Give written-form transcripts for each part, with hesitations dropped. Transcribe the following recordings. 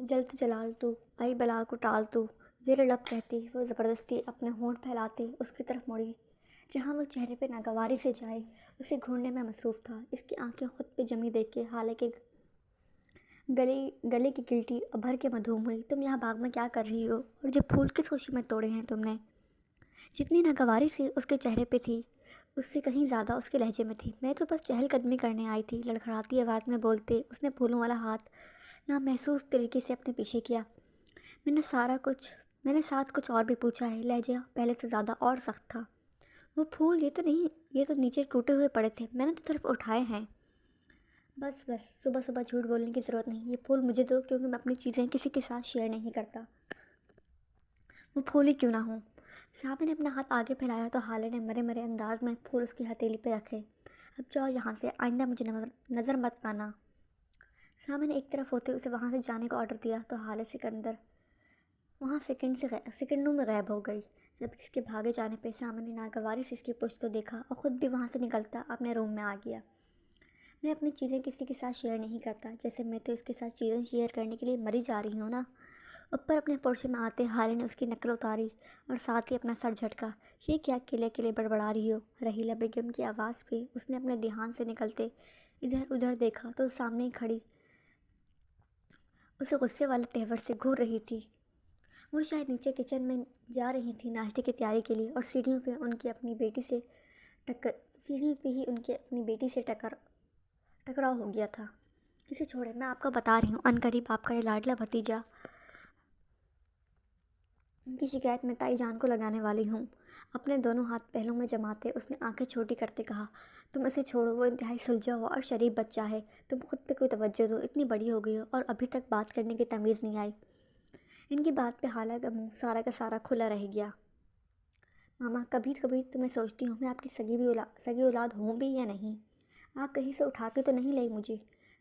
جل تو جلال تو آئی بلا کو ٹال تو، زیر لب کہتی وہ زبردستی اپنے ہونٹ پھیلاتے اس کی طرف مڑی جہاں وہ چہرے پہ ناگواری سے جائے اسے ڈھونڈنے میں مصروف تھا۔ اس کی آنکھیں خود پہ جمی دیکھ کے حالانکہ گلے کی گلٹی ابھر کے مدھوم ہوئی۔ تم یہاں باغ میں کیا کر رہی ہو؟ اور جو پھول کس خوشی میں توڑے ہیں تم نے؟ جتنی ناگواری سے اس کے چہرے پہ تھی اس سے کہیں زیادہ اس کے لہجے میں تھی۔ میں تو بس چہل قدمی کرنے آئی تھی، لڑکھڑاتی آواز میں بولتے اس نے پھولوں والا ہاتھ نامحسوس طریقے سے اپنے پیچھے کیا۔ میں نے ساتھ کچھ اور بھی پوچھا ہے، لہجہ پہلے سے زیادہ اور سخت تھا۔ وہ پھول یہ تو نہیں، یہ تو نیچے ٹوٹے ہوئے پڑے تھے، میں نے تو صرف اٹھائے ہیں۔ بس صبح صبح جھوٹ بولنے کی ضرورت نہیں، یہ پھول مجھے دو کیونکہ میں اپنی چیزیں کسی کے ساتھ شیئر نہیں کرتا، وہ پھول ہی کیوں نہ ہوں۔ صاحب نے اپنا ہاتھ آگے پھیلایا تو حالے نے مرے مرے انداز میں پھول اس کی ہتھیلی پہ رکھے۔ اب جاؤ یہاں سے، آئندہ مجھے نظر مت آنا۔ صاحب نے ایک طرف ہوتے اسے وہاں سے جانے کا آرڈر دیا تو حالے سکندر وہاں سیکنڈوں میں غائب ہو گئی۔ جب اس کے بھاگے جانے پہ سامنے نے ناگواری سے اس کی پشت کو دیکھا اور خود بھی وہاں سے نکلتا اپنے روم میں آ گیا۔ میں اپنی چیزیں کسی کے ساتھ شیئر نہیں کرتا، جیسے میں تو اس کے ساتھ چیزیں شیئر کرنے کے لیے مری جا رہی ہوں نا۔ اوپر اپنے پورچے میں آتے حالے نے اس کی نقل اتاری اور ساتھ ہی اپنا سر جھٹکا۔ یہ کیا کلے بڑبڑا رہی ہو؟ رحیلہ بیگم کی آواز پہ اس نے اپنے دھیان سے نکلتے ادھر ادھر دیکھا تو سامنے ہی کھڑی اسے غصے والے تہور سے گھور رہی تھی۔ وہ شاید نیچے کچن میں جا رہی تھی ناشتے کی تیاری کے لیے اور سیڑھیوں پہ ہی ان کی اپنی بیٹی سے ٹکراؤ ہو گیا تھا۔ اسے چھوڑے، میں آپ کو بتا رہی ہوں، عنقریب آپ کا یہ لاڈلا بھتیجا ان کی شکایت میں تائی جان کو لگانے والی ہوں۔ اپنے دونوں ہاتھ پہلوں میں جماتے اس نے آنکھیں چھوٹی کرتے کہا، تم اسے چھوڑو، وہ انتہائی سلجھا ہوا اور شریف بچہ ہے، تم خود پہ کوئی توجہ دو، اتنی بڑی ہو گئی ہو اور ابھی تک بات کرنے کی تمیز نہیں آئی۔ ان کی بات پہ حالہ کا منہ سارا کا سارا کھلا رہ گیا۔ ماما، کبھی کبھی تو میں سوچتی ہوں میں آپ کی سگی اولاد ہوں بھی یا نہیں، آپ کہیں سے اٹھا کے تو نہیں لائی مجھے۔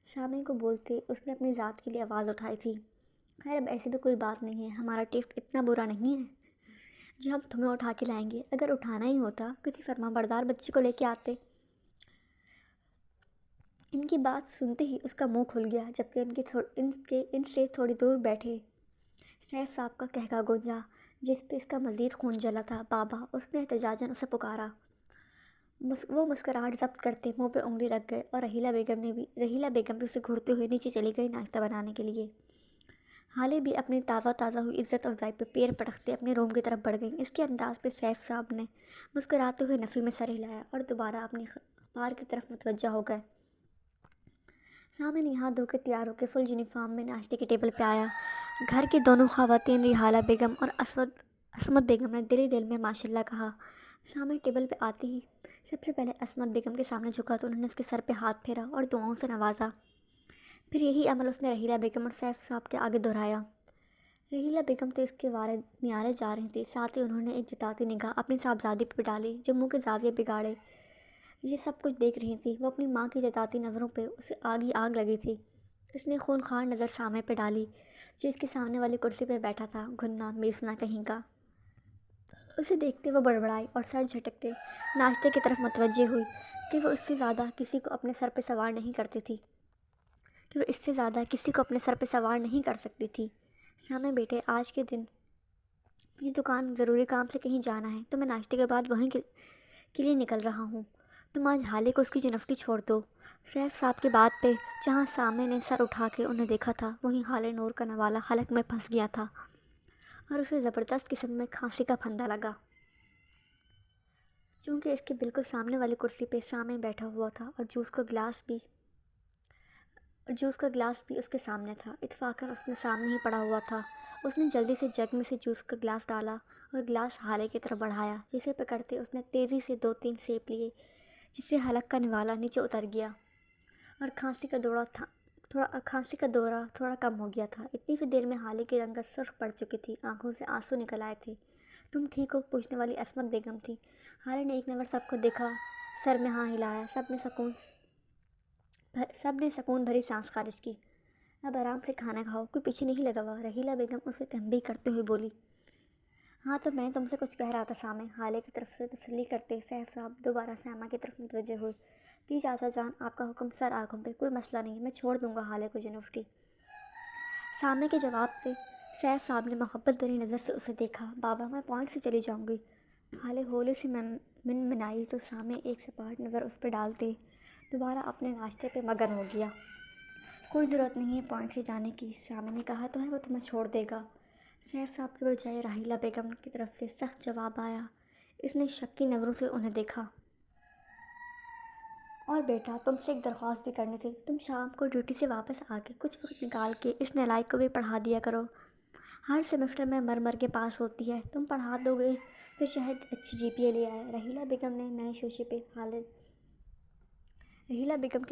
سامنے کو بولتے اس نے اپنی ذات کے لیے آواز اٹھائی تھی۔ خیر اب ایسی بھی کوئی بات نہیں ہے، ہمارا ٹیسٹ اتنا برا نہیں ہے جو ہم تمہیں اٹھا کے لائیں گے، اگر اٹھانا ہی ہوتا کسی فرما بردار بچے کو لے کے آتے۔ ان کی بات سنتے ہی اس کا منہ کھل گیا، جبکہ ان سے تھوڑی دور بیٹھے سیف صاحب کا قہقہ گونجا جس پہ اس کا مزید خون جلا تھا۔ بابا، اس نے احتجاجاً اسے پکارا۔ وہ مسکراہٹ ضبط کرتے منہ پہ انگلی رکھ گئے اور رحیلہ بیگم بھی اسے گھورتے ہوئے نیچے چلی گئی ناشتہ بنانے کے لیے۔ حالے بھی اپنی تازہ ہوئی عزت افزائی پہ پیر پٹکتے اپنے روم کی طرف بڑھ گئیں۔ اس کے انداز پہ سیف صاحب نے مسکراتے ہوئے نفی میں سر ہلایا اور دوبارہ اپنی اخبار کی طرف متوجہ ہو گئے۔ سامنے یہاں دھو کے تیار ہو کے فل یونیفارم میں ناشتے کے ٹیبل پہ آیا۔ گھر کی دونوں خواتین ریحانہ بیگم اور عصمت بیگم نے دل میں ماشاءاللہ کہا۔ سامنے ٹیبل پہ آتے ہی سب سے پہلے عصمت بیگم کے سامنے جھکا تو انہوں نے اس کے سر پہ ہاتھ پھیرا اور دعاؤں سے نوازا۔ پھر یہی عمل اس نے رحیلہ بیگم اور سیف صاحب کے آگے دہرایا۔ رحیلہ بیگم تو اس کے نیارے جا رہی تھی، ساتھ ہی انہوں نے ایک جتاتی نگاہ اپنی صاحبزادی پہ ڈالی جو منہ کے زاویے بگاڑے یہ سب کچھ دیکھ رہی تھی۔ وہ اپنی ماں کی جتاتی نظروں پہ اسے آگ لگی تھی۔ اس نے خونخوار نظر سامنے پہ ڈالی جو اس کے سامنے والی کرسی پہ بیٹھا تھا، گھنا میسنا کہیں کا۔ اسے دیکھتے وہ بڑبڑائی اور سر جھٹکتے ناشتے کی طرف متوجہ ہوئی کہ وہ اس سے زیادہ کسی کو اپنے سر پہ سوار نہیں کر سکتی تھی۔ سامنے بیٹے، آج کے دن مجھے دکان ضروری کام سے کہیں جانا ہے تو میں ناشتے کے بعد وہیں کے لیے نکل رہا ہوں، تم آج حالے کو اس کی جنفٹی چھوڑ دو۔ سیف صاحب کی بات پہ جہاں سامنے نے سر اٹھا کے انہیں دیکھا تھا وہیں حالے نور کا نوالا حلق میں پھنس گیا تھا اور اسے زبردست قسم میں کھانسی کا پھندا لگا۔ چونکہ اس کے بالکل سامنے والی کرسی پہ سامنے بیٹھا ہوا تھا اور جوس کا گلاس بھی اس کے سامنے تھا، اتفاقاً اس نے سامنے ہی پڑا ہوا تھا۔ اس نے جلدی سے جگ میں سے جوس کا گلاس ڈالا اور گلاس حالے کی طرف بڑھایا، جسے پکڑتے اس نے تیزی سے 2-3 سیپ لیے جس سے حلق کا نوالا نیچے اتر گیا اور کھانسی کا دورہ تھوڑا کم ہو گیا تھا۔ اتنی سی دیر میں حالے کی رنگت سرخ پڑ چکی تھی، آنکھوں سے آنسو نکل آئے تھے۔ تم ٹھیک ہو؟ پوچھنے والی عصمت بیگم تھی۔ حالے نے ایک نظر سب کو دیکھا، سر میں ہاں ہلایا۔ سب نے سکون بھری سانس خارج کی۔ اب آرام سے کھانا کھاؤ، کوئی پیچھے نہیں لگا ہوا، رحیلہ بیگم اسے تنبیہ کرتے ہوئے بولی۔ ہاں تو میں تم سے کچھ کہہ رہا تھا سامنے، حالے کی طرف سے تسلی کرتے سیف صاحب دوبارہ سیما کی طرف متوجہ ہوئے۔ جی چاچا جان، آپ کا حکم سر آنکھوں پہ، کوئی مسئلہ نہیں، میں چھوڑ دوں گا حالے کو یونیورسٹی۔ سامع کے جواب سے سیف صاحب نے محبت بھری نظر سے اسے دیکھا۔ بابا میں پوائنٹ سے چلی جاؤں گی، خالے ہولے سے منمنائی تو سامع ایک سپاٹ نظر اس پہ ڈالتے دوبارہ اپنے ناشتے پہ مگن ہو گیا۔ کوئی ضرورت نہیں ہے پوائنٹ سے جانے کی، سامع نے کہا تو ہے وہ تمہیں چھوڑ دے گا۔ سیف صاحب کے بجائے راحیلہ بیگم کی طرف سے سخت جواب آیا۔ اس نے شکی نظروں سے انہیں دیکھا۔ اور بیٹا تم سے ایک درخواست بھی کرنی تھی، تم شام کو ڈیوٹی سے واپس آ کے کچھ وقت نکال کے اس نالائق کو بھی پڑھا دیا کرو۔ ہر سیمسٹر میں مر کے پاس ہوتی ہے، تم پڑھا دو گے تو شاید اچھی GPA لے آئے۔ رحیلہ بیگم کے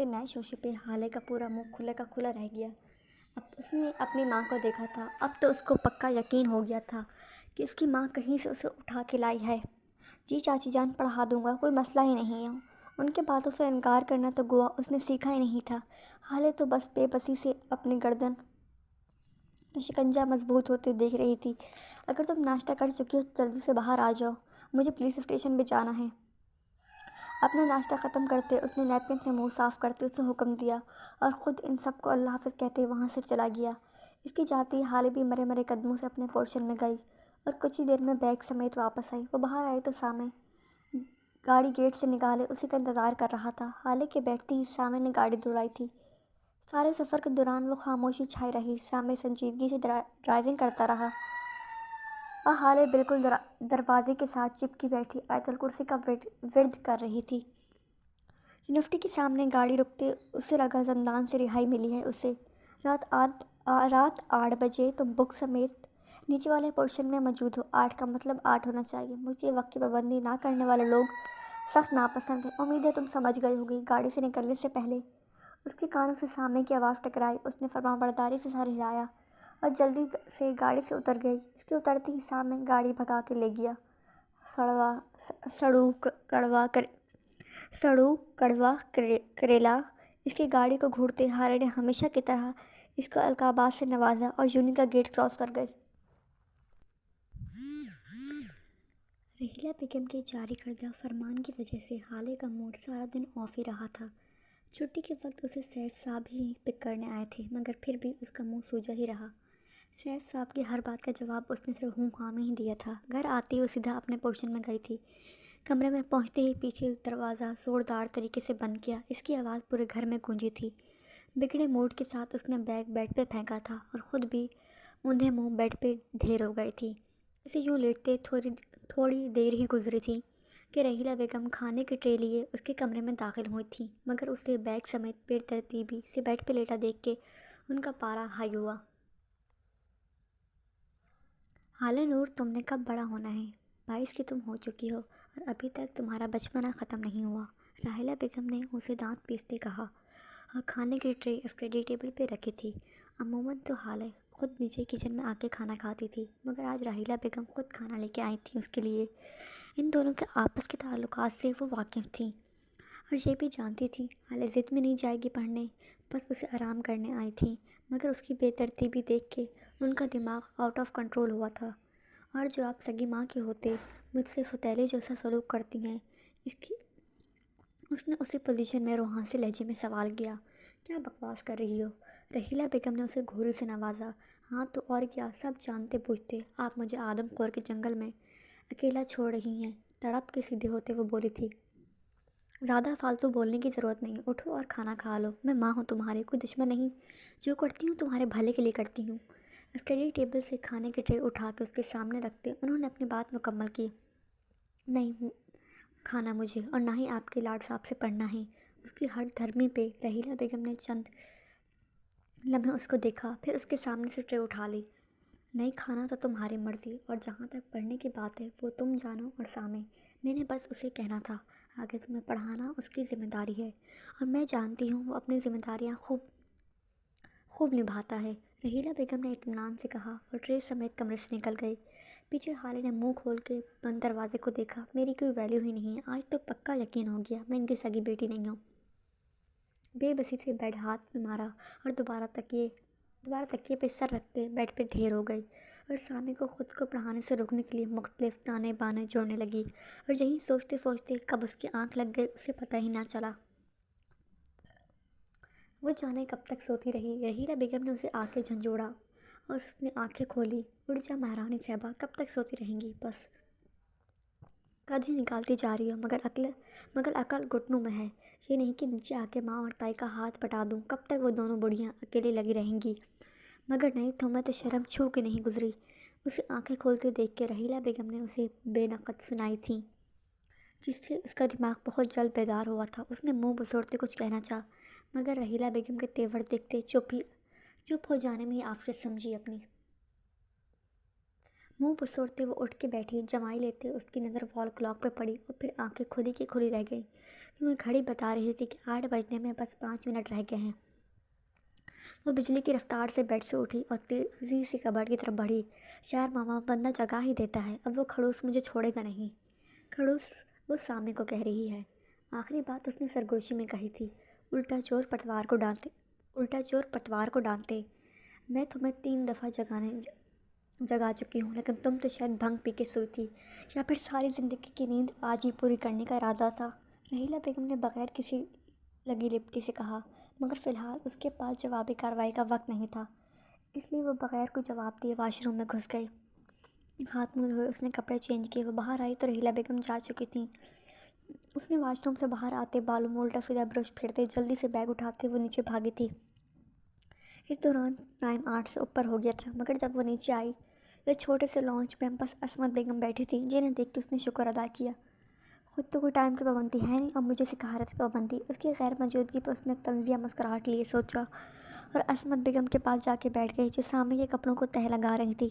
نئے شوشے پہ حالے کا پورا منہ کھلا کا کھلا رہ گیا۔ اب اس نے اپنی ماں کو دیکھا تھا، اب تو اس کو پکا یقین ہو گیا تھا کہ اس کی ماں کہیں سے اسے اٹھا کے لائی ہے۔ جی چاچی جان پڑھا دوں گا، کوئی مسئلہ ہی نہیں ہے۔ ان کے باتوں سے انکار کرنا تو گوا اس نے سیکھا ہی نہیں تھا۔ حالے تو بس بے بسی سے اپنی گردن کا شکنجہ مضبوط ہوتے دیکھ رہی تھی۔ اگر تم ناشتہ کر چکی ہو تو جلدی سے باہر آ جاؤ، مجھے پولیس اسٹیشن بھی جانا ہے۔ اپنا ناشتہ ختم کرتے اس نے نیپکن سے منہ صاف کرتے اسے حکم دیا اور خود ان سب کو اللہ حافظ کہتے وہاں سے چلا گیا۔ اس کی جاتی حالے بھی مرے مرے قدموں سے اپنے پورشن میں گئی اور کچھ ہی دیر میں بیگ سمیت واپس آئی۔ وہ باہر آئی تو سامع گاڑی گیٹ سے نکالے اسی کا انتظار کر رہا تھا۔ حالے کے بیٹھتے ہی سامع نے گاڑی دوڑائی تھی۔ سارے سفر کے دوران وہ خاموشی چھائی رہی۔ سامع سنجیدگی سے ڈرائیونگ کرتا رہا اور حالے بالکل دروازے کے ساتھ چپکی بیٹھی آیت الکرسی کا ورد کر رہی تھی۔ یونیورسٹی کے سامنے گاڑی رکتے اسے لگا زندان سے رہائی ملی ہے اسے۔ رات 8 بجے تم بک سمیت نیچے والے پورشن میں موجود ہو۔ 8 کا مطلب 8 ہونا چاہیے۔ مجھے وقت کی پابندی نہ کرنے والے لوگ سخت ناپسند ہیں۔ امید ہے تم سمجھ گئی ہوگی۔ گاڑی سے نکلنے سے پہلے اس کے کانوں سے سامع کی آواز ٹکرائی۔ اس نے فرمانبرداری سے سر ہلایا اور جلدی سے گاڑی سے اتر گئی۔ اس کے اترتے ہی سامع گاڑی بھگا کے لے گیا۔ سڑو کڑوا کریلا۔ اس کی گاڑی کو گھورتے حالے نے ہمیشہ کی طرح اس کو القابات سے نوازا اور یونی کا گیٹ کراس کر گئی۔ رحیلہ بیگم کے جاری کردہ فرمان کی وجہ سے حالے کا موڈ سارا دن آف ہی رہا تھا۔ چھٹی کے وقت اسے سیف صاحب ہی پک کرنے آئے تھے مگر پھر بھی اس کا منہ سوجا ہی رہا۔ سیف صاحب کی ہر بات کا جواب اس نے صرف ہوں ہاں میں ہی دیا تھا۔ گھر آتی وہ سیدھا اپنے پورشن میں گئی تھی۔ کمرے میں پہنچتے ہی پیچھے دروازہ زوردار طریقے سے بند کیا۔ اس کی آواز پورے گھر میں گونجی تھی۔ بگڑے موڈ کے ساتھ اس نے بیگ بیڈ پہ پھینکا تھا اور خود بھی اوندھے منہ بیڈ پہ ڈھیر ہو گئی تھی۔ اسے یوں لیٹتے تھوڑی دیر ہی گزری تھی کہ رحیلہ بیگم کھانے کی ٹرے لیے اس کے کمرے میں داخل ہوئی تھیں مگر اسے بیگ سمیت بے ترتیبی سے بیڈ پہ لیٹا دیکھ کے ان کا پارا ہائی ہوا۔ حالے نور تم نے کب بڑا ہونا ہے؟ 22 کی تم ہو چکی ہو اور ابھی تک تمہارا بچپنا ختم نہیں ہوا، راحیلہ بیگم نے اسے دانت پیستے کہا اور کھانے کی ٹرے اسٹڈی ٹیبل پہ رکھی تھی۔ عموماً تو حالے خود نیچے کچن میں آ کے کھانا کھاتی تھی مگر آج راحیلہ بیگم خود کھانا لے کے آئی تھیں اس کے لیے۔ ان دونوں کے آپس کے تعلقات سے وہ واقف تھیں اور یہ بھی جانتی تھیں حالے ضد میں نہیں جائے گی پڑھنے، بس اسے آرام کرنے آئی تھیں مگر اس کی بے ترتیبی دیکھ کے ان کا دماغ آؤٹ آف کنٹرول ہوا تھا۔ اور جو آپ سگی ماں کے ہوتے مجھ سے فتیلے جیسا سلوک کرتی ہیں، اس نے اسی پوزیشن میں روحان سے لہجے میں سوال کیا۔ کیا بکواس کر رہی ہو؟ رحیلہ بیگم نے اسے گھوری سے نوازا۔ ہاں تو اور کیا، سب جانتے بوجھتے آپ مجھے آدم خور کے جنگل میں اکیلا چھوڑ رہی ہیں، تڑپ کے سیدھے ہوتے وہ بولی تھی۔ زیادہ فالتو بولنے کی ضرورت نہیں، اٹھو اور کھانا کھا لو، میں ماں ہوں تمہاری، کوئی دشمن نہیں، جو کرتی ہوں تمہارے بھلے کے لیے کرتی ہوں۔ اسٹڈی ٹیبل سے کھانے کی ٹرے اٹھا کے اس کے سامنے رکھتے انہوں نے اپنی بات مکمل کی۔ نہیں کھانا مجھے اور نہ ہی آپ کے لاڈ صاحب سے پڑھنا ہے۔ اس کی ہر دھرمی پہ رحیلہ بیگم نے چند لمحے اس کو دیکھا پھر اس کے سامنے سے ٹرے اٹھا لی۔ نہیں کھانا تو تمہاری مرضی اور جہاں تک پڑھنے کی بات ہے وہ تم جانو اور سامع، میں نے بس اسے کہنا تھا آگے تمہیں پڑھانا اس کی ذمہ داری ہے اور میں جانتی ہوں وہ اپنی ذمہ داریاں خوب نبھاتا ہے، رحیلہ بیگم نے اطمینان سے کہا اور ٹرے سمیت کمرے سے نکل گئی۔ پیچھے حالے نے منہ کھول کے بند دروازے کو دیکھا۔ میری کوئی ویلیو ہی نہیں ہے، آج تو پکا یقین ہو گیا میں ان کی سگی بیٹی نہیں ہوں۔ بے بسی سے بیڈ ہاتھ میں مارا اور دوبارہ تکیے پہ سر رکھتے بیڈ پہ ڈھیر ہو گئی اور سامع کو خود کو پڑھانے سے روکنے کے لیے مختلف تانے بانے جوڑنے لگی اور یہی سوچتے سوچتے کب اس کی آنکھ لگ گئی اسے پتہ ہی نہ چلا۔ وہ جانے کب تک سوتی رہی۔ رحیلہ بیگم نے اسے آ کے جھنجھوڑا اور اس نے آنکھیں کھولی۔ اٹھ جا مہرانی صاحبہ، کب تک سوتی رہیں گی؟ بس قدیں نکالتی جا رہی ہو مگر عقل گھٹنوں میں ہے۔ یہ نہیں کہ نیچے آ کے ماں اور تائی کا ہاتھ پٹا دوں، کب تک وہ دونوں بڑھیاں اکیلی لگی رہیں گی؟ مگر نہیں، تمہیں تو شرم چھو کے نہیں گزری۔ اسے آنکھیں کھولتے دیکھ کے رحیلہ بیگم نے اسے بے نقد سنائی تھیں، جس سے اس کا دماغ بہت جلد بیدار ہوا تھا۔ اس نے منہ بسوڑتے کچھ کہنا چاہا، مگر رحیلہ بیگم کے تیور دیکھتے چپ ہو جانے میں ہی عافیت سمجھی اپنی۔ منہ بسوڑتے وہ اٹھ کے بیٹھی۔ جمائی لیتے اس کی نظر وال کلاک پہ پڑی اور پھر آنکھیں کھلی کی کھلی رہ گئی، کیونکہ گھڑی بتا رہی تھی کہ 8 بجنے میں بس 5 منٹ رہ گئے ہیں۔ وہ بجلی کی رفتار سے بیڈ سے اٹھی اور تیزی سے کبرڈ کی طرف بڑھی۔ شاید ماما، بندہ جگا ہی دیتا ہے، اب وہ کھڑوس مجھے چھوڑے گا نہیں۔ کھڑوس؟ وہ سامنے کو کہہ رہی ہے۔ آخری بات اس نے سرگوشی میں کہی تھی۔ الٹا چور پتوار کو ڈانٹے۔ میں تمہیں 3 دفعہ جگا چکی ہوں، لیکن تم تو شاید بھنگ پی کے سوئی تھی، یا پھر ساری زندگی کی نیند آج ہی پوری کرنے کا ارادہ تھا۔ رحیلہ بیگم نے بغیر کسی لگی لپٹی سے کہا، مگر فی الحال اس کے پاس جوابی کارروائی کا وقت نہیں تھا، اس لیے وہ بغیر کوئی جواب دیے واش روم میں گھس گئی۔ ہاتھ منہ دھوئے اس نے کپڑے چینج کیے۔ وہ باہر آئی تو رحیلہ بیگم جا چکی تھیں۔ اس نے واش روم سے باہر آتے بالوں میں الٹا سیدھا برش پھیرتے جلدی سے بیگ اٹھاتے وہ نیچے بھاگی تھی۔ اس دوران ٹائم 8 سے اوپر ہو گیا تھا، مگر جب وہ نیچے آئی تو چھوٹے سے لانچ میں بس عصمت بیگم بیٹھی تھی، جنہیں دیکھ کے اس نے شکر ادا کیا۔ خود تو کوئی ٹائم کی پابندی ہے نہیں، اب مجھے سکھا رہے تھے پابندی۔ اس کی غیر موجودگی پر اس نے طنزیہ مسکراہٹ لیے سوچا اور عصمت بیگم کے پاس جا کے بیٹھ گئی، جو سامنے کے کپڑوں کو تہہ لگا رہی تھی۔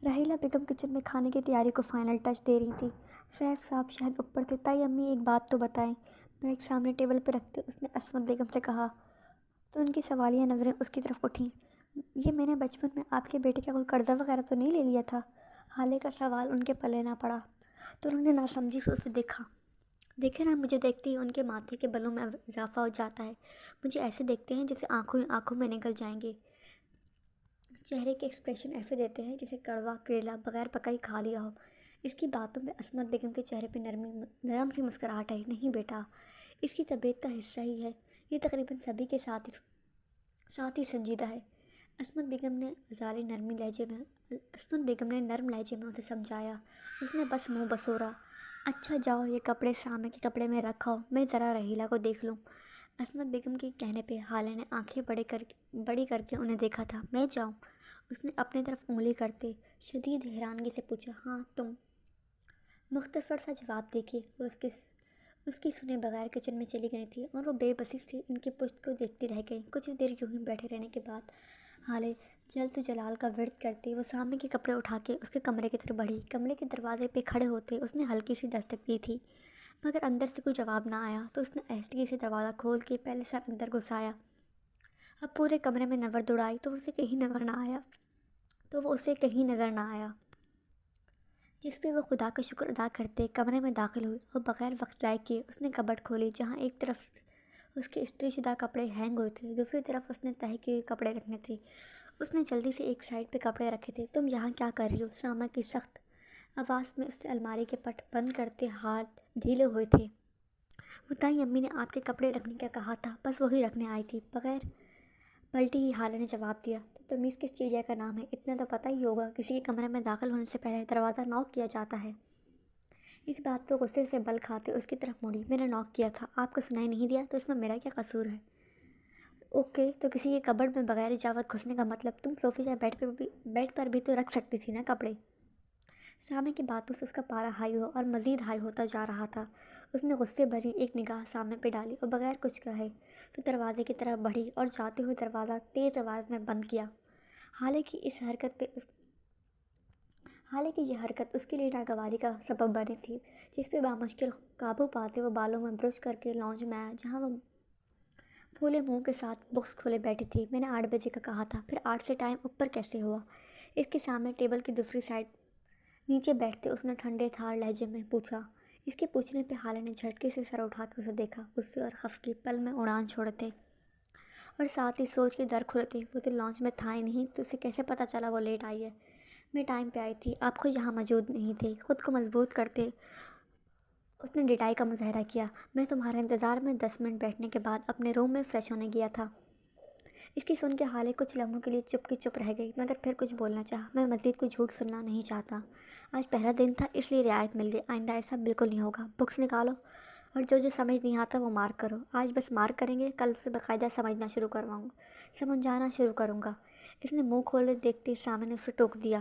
رحیلہ بیگم کچن میں کھانے کی تیاری کو فائنل ٹچ دے رہی تھی۔ سیف صاحب شاید اوپر تھے۔ تائی امی، ایک بات تو بتائیں۔ بیگ سامنے ٹیبل پہ رکھتے اس نے عصمت بیگم سے کہا تو ان کی سوالیہ نظریں اس کی طرف اٹھیں۔ یہ میں نے بچپن میں آپ کے بیٹے کا کوئی قرضہ وغیرہ تو نہیں لے لیا تھا؟ حالے کا سوال ان کے پلے نہ پڑا تو انہوں نے ناسمجھی سے اسے دیکھا۔ دیکھے نا، مجھے دیکھتے ہی ان کے ماتھے کے بلوں میں اضافہ ہو جاتا ہے۔ مجھے ایسے دیکھتے ہیں جیسے آنکھوں میں نکل جائیں گے۔ چہرے کے ایکسپریشن ایسے دیتے ہیں جیسے کڑوا کریلا بغیر پکا ہی کھا لیا ہو۔ اس کی باتوں میں عصمت بیگم کے چہرے پہ نرم سی مسکراہٹ آئی۔ نہیں بیٹا، اس کی طبیعت کا حصہ ہی ہے، یہ تقریباً سبھی کے ساتھ ہی سنجیدہ ہے۔ عصمت بیگم نے نرم لہجے میں اسے سمجھایا۔ اس نے بس منہ بسورا۔ اچھا جاؤ، یہ کپڑے سامنے کے کپڑے میں رکھاؤ، میں ذرا رحیلہ کو دیکھ لوں۔ عصمت بیگم کے کہنے پہ حالے نے آنکھیں بڑی کر کے انہیں دیکھا تھا۔ میں جاؤں؟ اس نے اپنی طرف انگلی کرتے شدید حیرانگی سے پوچھا۔ ہاں تم۔ مختصر سا جواب دے کے وہ اس کی سنے بغیر کچن میں چلی گئی تھی، اور وہ بے بسی سے ان کی پشت کو دیکھتی رہ گئی۔ کچھ دیر یوں ہی بیٹھے رہنے کے بعد حالے جلد و جلال کا ورد کرتے وہ سامنے کے کپڑے اٹھا کے اس کے کمرے کی طرف بڑھی۔ کمرے کے دروازے پہ کھڑے ہوتے اس نے ہلکی سی دستک دی تھی، مگر اندر سے کوئی جواب نہ آیا تو اس نے آہستگی سے دروازہ کھول کے پہلے سر اندر گھسایا۔ اب پورے کمرے میں نظر دوڑائی تو وہ اسے کہیں نظر نہ آیا، جس پہ وہ خدا کا شکر ادا کرتے کمرے میں داخل ہوئی اور بغیر وقت ضائع کیے اس نے کبرڈ کھولی، جہاں ایک طرف اس کے استری شدہ کپڑے ہینگ ہوئے تھے، دوسری طرف اس نے تہہ کیے ہوئے کپڑے رکھنے تھے۔ اس نے جلدی سے ایک سائڈ پہ کپڑے رکھے تھے۔ تم یہاں کیا کر رہی ہو؟ ساما کی سخت آواز میں اس نے الماری کے پٹ بند کرتے ہاتھ ڈھیلے ہوئے تھے۔ وہ تائی امی نے آپ کے کپڑے رکھنے کا کہا تھا، بس وہی رکھنے آئی تھی، بغیر پلٹی ہی حالے نے جواب دیا۔ تو تمیز کس چڑیا کا نام ہے؟ اتنا تو پتہ ہی ہوگا، کسی کے کمرے میں داخل ہونے سے پہلے دروازہ ناک کیا جاتا ہے۔ اس بات پہ غصے سے بل کھاتے اس کی طرف مڑی۔ میں نے ناک کیا تھا، آپ کو سنائی نہیں دیا تو اس میں میرا کیا قصور ہے؟ اوکے، تو کسی کے کبرڈ میں بغیر اجازت گھسنے کا مطلب تم صوفے یا بیڈ پر بھی تو رکھ سکتی تھی نا کپڑے۔ سامنے کی باتوں سے اس کا پارا ہائی ہوا اور مزید ہائی ہوتا جا رہا تھا۔ اس نے غصے بھری ایک نگاہ سامنے پہ ڈالی اور بغیر کچھ کہے تو دروازے کی طرف بڑھی اور جاتے ہوئے دروازہ تیز آواز میں بند کیا۔ حالانکہ یہ حرکت اس کے لیے ناگواری کا سبب بنی تھی، جس پہ بامشکل قابو پاتے وہ بالوں میں برش کر کے لانج میں آیا، جہاں وہ پھولے منہ کے ساتھ بکس کھولے بیٹھی تھی۔ میں نے 8 بجے کا کہا تھا، پھر 8 سے ٹائم اوپر کیسے ہوا؟ اس کے سامنے ٹیبل کی دوسری سائڈ نیچے بیٹھتے اس نے ٹھنڈے تھار لہجے میں پوچھا۔ اس کے پوچھنے پہ حالے نے جھٹکے سے سر اٹھا کے اسے دیکھا۔ غصے اور خفگی پل میں اڑان چھوڑتے اور ساتھ ہی سوچ کے در کھلتے۔ وہ تو لانچ میں تھا ہی نہیں، تو اسے کیسے پتہ چلا وہ لیٹ آئی ہے؟ میں ٹائم پہ آئی تھی، آپ خود یہاں موجود نہیں تھے۔ خود کو مضبوط کرتے اس نے ڈٹائی کا مظاہرہ کیا۔ میں تمہارے انتظار میں 10 منٹ بیٹھنے کے بعد اپنے روم میں فریش ہونے گیا تھا۔ اس کی سن کے حالے کچھ لمحوں کے لیے چپ کی چپ رہ گئی، مگر پھر کچھ بولنا چاہا۔ میں مزید کوئی جھوٹ سننا نہیں چاہتا، آج پہلا دن تھا اس لیے رعایت مل گئی، آئندہ ایسا بالکل نہیں ہوگا۔ بکس نکالو اور جو جو سمجھ نہیں آتا وہ مارک کرو، آج بس مارک کریں گے، کل سے باقاعدہ سمجھنا شروع کرواؤں گا، سمجھانا شروع کروں گا۔ اس نے منہ کھولے دیکھتے سامنے اسے ٹوک دیا۔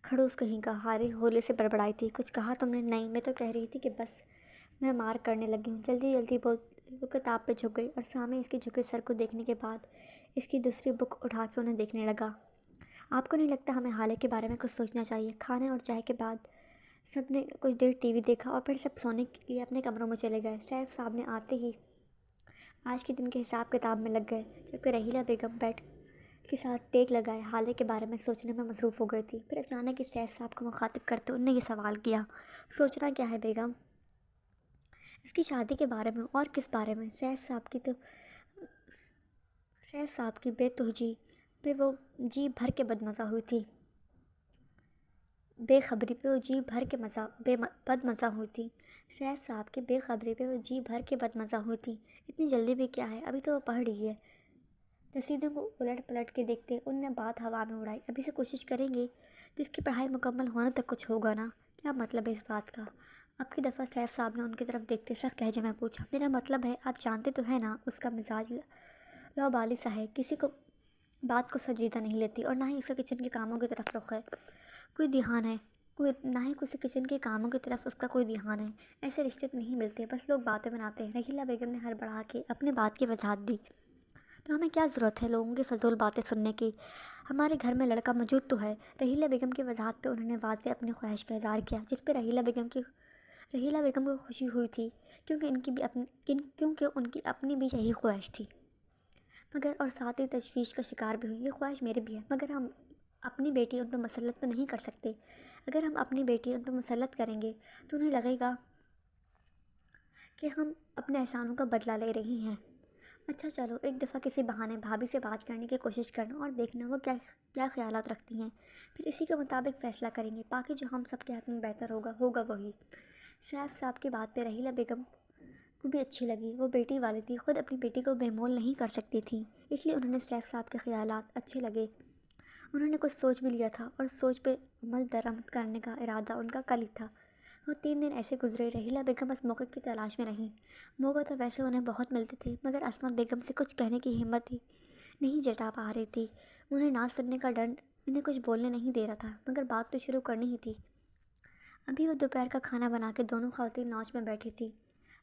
کھڑوس کہیں کا، ہارے ہولے سے بڑبڑائی تھی۔ کچھ کہا تم نے؟ نہیں، میں تو کہہ رہی تھی کہ بس میں مار کرنے لگی ہوں۔ جلدی جلدی بول وہ کتاب پہ جھک گئی اور سامنے اس کے جھکے سر کو دیکھنے کے بعد اس کی دوسری بک اٹھا کے انہیں دیکھنے لگا۔ آپ کو نہیں لگتا ہمیں حالے کے بارے میں کچھ سوچنا چاہیے؟ کھانے اور چائے کے بعد سب نے کچھ دیر ٹی وی دیکھا اور پھر سب سونے کے لیے اپنے کمروں میں چلے گئے۔ سیف صاحب نے آتے ہی آج کے دن کے حساب کتاب میں لگ گئے، جبکہ رحیلہ بیگم بیڈ کے ساتھ ٹیک لگائے حالے کے بارے میں سوچنے میں مصروف ہو گئی تھی۔ پھر اچانک اس سیف صاحب کو مخاطب کرتے انہوں نے یہ سوال کیا، سوچنا کیا ہے بیگم؟ اس کی شادی کے بارے میں۔ اور کس بارے میں؟ سیف صاحب کی بے توجہی پہ وہ جی بھر کے بدمزہ ہوئی تھی، بے خبری پہ وہ جی بھر کے بدمزہ ہوئی تھی۔ سیف صاحب کی بے خبری پہ وہ جی بھر کے بدمزہ ہوئی تھی۔ اتنی جلدی بھی کیا ہے، ابھی تو وہ پڑھ رہی ہے۔ رسیدوں کو الٹ پلٹ کے دیکھتے ان نے بات ہوا میں اڑائی، ابھی سے کوشش کریں گے تو اس کی پڑھائی مکمل ہونے تک کچھ ہوگا نا؟ کیا مطلب ہے اس بات کا؟ اب کی دفعہ سیف صاحب نے ان کی طرف دیکھتے سخت لہجے میں پوچھا۔ میرا مطلب ہے، آپ جانتے تو ہیں نا اس کا مزاج لاابالی سا ہے، کسی کو بات کو سنجیدہ نہیں لیتی اور نہ ہی اس کا کچن کے کاموں کی طرف رخ ہے، کوئی دھیان ہے، نہ ہی کسی کچن کے کاموں کی طرف اس کا کوئی دھیان ہے۔ ایسے رشتے تو نہیں ملتے، بس لوگ باتیں بناتے ہیں۔ رحیلہ بیگم نے ہڑبڑا کے اپنی بات کی وضاحت دی۔ تو ہمیں کیا ضرورت ہے لوگوں کی فضول باتیں سننے کی؟ ہمارے گھر میں لڑکا موجود تو ہے۔ رحیلہ بیگم کی وضاحت پہ انہوں نے واضح اپنی خواہش کا اظہار کیا، جس پہ رحیلہ بیگم کو خوشی ہوئی تھی، کیونکہ ان کی اپنی بھی یہی خواہش تھی، مگر اور ساتھ ہی تشویش کا شکار بھی ہوئی۔ یہ خواہش میری بھی ہے، مگر ہم اپنی بیٹی ان پہ مسلط تو نہیں کر سکتے۔ اگر ہم اپنی بیٹی ان پہ مسلط کریں گے تو انہیں لگے گا کہ ہم اپنے احسانوں کا بدلہ لے رہی ہیں۔ اچھا چلو، ایک دفعہ کسی بہانے بھابھی سے بات کرنے کی کوشش کرنا اور دیکھنا وہ کیا خیالات رکھتی ہیں، پھر اسی کے مطابق فیصلہ کریں گے، باقی جو ہم سب کے حق میں بہتر ہوگا وہی۔ سیف صاحب کی بات پہ رحیلہ بیگم کو بھی اچھی لگی۔ وہ بیٹی والی تھی، خود اپنی بیٹی کو بے مول نہیں کر سکتی تھی، اس لیے انہوں نے سیف صاحب کے خیالات اچھے لگے۔ انہوں نے کچھ سوچ بھی لیا تھا اور سوچ پہ عمل درآمد کرنے کا ارادہ ان کا کل ہی تھا۔ وہ 3 دن ایسے گزرے، رحیلہ بیگم بس موقع کی تلاش میں رہیں۔ موقع تو ویسے انہیں بہت ملتے تھے، مگر عصمت بیگم سے کچھ کہنے کی ہمت ہی نہیں جٹا پا رہی تھی۔ انہیں نہ سننے کا ڈر انہیں کچھ بولنے نہیں دے رہا تھا، مگر بات تو شروع کرنی ہی تھی۔ ابھی وہ دوپہر کا کھانا بنا کے دونوں خواتین لاؤنج میں بیٹھی تھی۔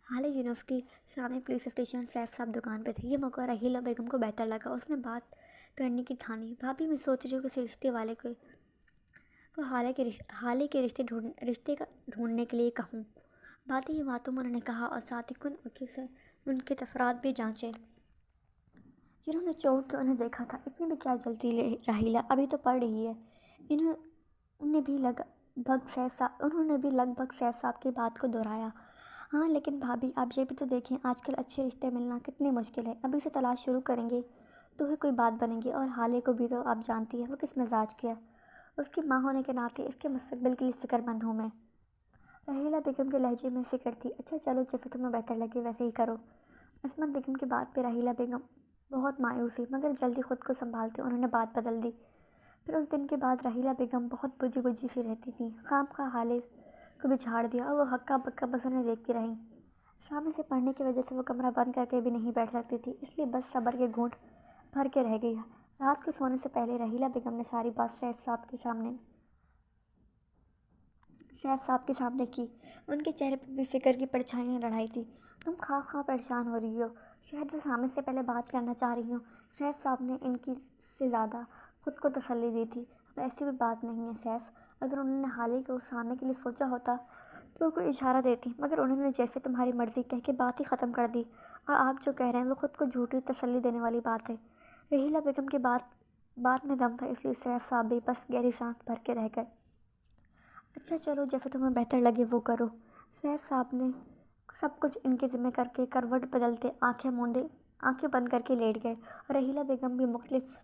حالے یونیورسٹی، سامنے پولیس اسٹیشن، سیف صاحب دکان پہ تھے۔ یہ موقع رحیلہ بیگم کو بہتر لگا، اس نے بات کرنے کی ٹھانی۔ بھابھی میں سوچ رہی ہوں کسی رشتے والے کو حالے کے رشتے کا ڈھونڈنے کے لیے کہوں۔ باتیں ہی باتوں میں انہوں نے کہا اور ساتھ ہی کن آنکھوں سے ان کے تفرات بھی جانچے جنہوں نے چونک کے انہیں دیکھا تھا۔ اتنی بھی کیا جلدی رحیلہ، ابھی تو پڑھ رہی ہے۔ انہوں نے بھی لگ بھگ سیف صاحب کی بات کو دہرایا۔ ہاں لیکن بھابھی آپ یہ بھی تو دیکھیں، آج کل اچھے رشتے ملنا کتنی مشکل ہے، ابھی سے تلاش شروع کریں گے تو ہی کوئی بات بنے گی۔ اور حالے کو بھی تو آپ جانتی ہیں وہ کس مزاج کی ہے، اس کی ماں ہونے کے ناطے اس کے مستقبل کے لیے فکر مند ہوں میں۔ رحیلہ بیگم کے لہجے میں فکر تھی۔ اچھا چلو، جیسے تمہیں بہتر لگے ویسے ہی کرو۔ عصمت بیگم کی بات پہ رحیلہ بیگم بہت مایوس ہوئی، مگر جلدی خود کو سنبھالتے انہوں نے بات بدل دی۔ پھر اس دن کے بعد رحیلہ بیگم بہت بجھی سی رہتی تھیں، خواہ حالے کو بھی جھاڑ دیا اور وہ ہکا بکا بس انہیں دیکھتی رہیں۔ سامنے سے پڑھنے کی وجہ سے وہ کمرہ بند کر کے بھی نہیں بیٹھ سکتی تھی، اس لیے بس صبر کے گھونٹ بھر کے رہ گئی۔ رات کو سونے سے پہلے رحیلہ بیگم نے ساری بات سیف صاحب کے سامنے کی۔ ان کے چہرے پہ بھی فکر کی پرچھائیاں لڑائی تھی۔ تم خواہ پریشان ہو رہی ہو، شاید وہ سامنے سے پہلے بات کرنا چاہ رہی ہوں۔ سیف صاحب نے ان کی سے زیادہ خود کو تسلی دی تھی۔ اب ایسی بھی بات نہیں ہے سیف، اگر انہوں نے حالے کو سامنے کے لیے سوچا ہوتا تو کوئی اشارہ دیتی، مگر انہوں نے جیسے تمہاری مرضی کہہ کے بات ہی ختم کر دی، اور آپ جو کہہ رہے ہیں وہ خود کو جھوٹی تسلی دینے والی بات ہے۔ رحیلہ بیگم کی بات میں دم تھا، اس لیے سیف صاحب بھی بس گہری سانس بھر کے رہ گئے۔ اچھا چلو، جیسے تمہیں بہتر لگے وہ کرو۔ سیف صاحب نے سب کچھ ان کے ذمہ کر کے کروٹ بدلتے آنکھیں بند کر کے لیٹ گئے، اور رحیلہ بیگم بھی مختلف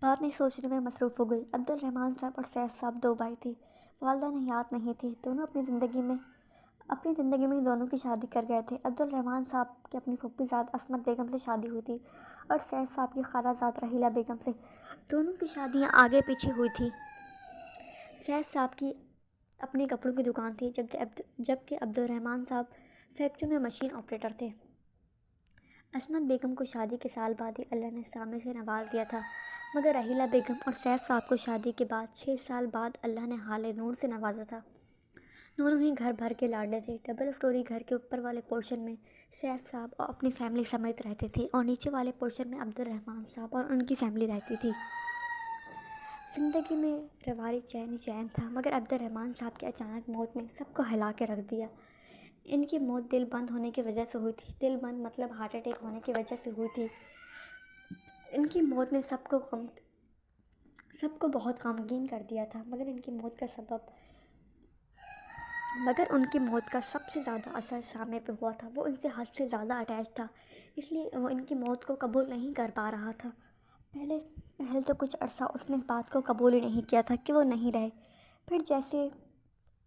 باتیں سوچنے میں مصروف ہو گئی۔ عبدالرحمن صاحب اور سیف صاحب 2 بھائی تھے، والدہ نے حیات نہیں تھی، دونوں اپنی زندگی میں اپنی زندگی میں دونوں کی شادی کر گئے تھے۔ عبدالرحمن صاحب کی اپنی پھوپھی زاد عصمت بیگم سے شادی ہوئی تھی اور سیف صاحب کی خالہ زاد رحیلہ بیگم سے۔ دونوں کی شادیاں آگے پیچھے ہوئی تھیں۔ سیف صاحب کی اپنی کپڑوں کی دکان تھی، جبکہ عبدالرحمن صاحب فیکٹری میں مشین آپریٹر تھے۔ عصمت بیگم کو شادی کے سال بعد ہی اللہ نے سامنے سے نواز دیا تھا، مگر رحیلہ بیگم اور سیف صاحب کو شادی کے بعد 6 سال بعد اللہ نے حال نور سے نوازا تھا۔ دونوں ہی گھر بھر کے لاڈلے تھے۔ ڈبل سٹوری گھر کے اوپر والے پورشن میں سیف صاحب اور اپنی فیملی سمیت رہتے تھے اور نیچے والے پورشن میں عبدالرحمن صاحب اور ان کی فیملی رہتی تھی۔ زندگی میں رواری چین ہی چین تھا، مگر عبدالرحمن صاحب کی اچانک موت نے سب کو ہلا کے رکھ دیا۔ ان کی موت دل بند ہونے کی وجہ سے ہوئی تھی۔ دل بند مطلب ہارٹ اٹیک ہونے کی وجہ سے ہوئی تھی۔ ان کی موت نے سب کو بہت غمگین کر دیا تھا، مگر ان کی موت کا سب سے زیادہ اثر سامنے پہ ہوا تھا۔ وہ ان سے حد سے زیادہ اٹیچ تھا، اس لیے وہ ان کی موت کو قبول نہیں کر پا رہا تھا۔ پہلے تو کچھ عرصہ اس نے اس بات کو قبول ہی نہیں کیا تھا کہ وہ نہیں رہے۔ پھر جیسے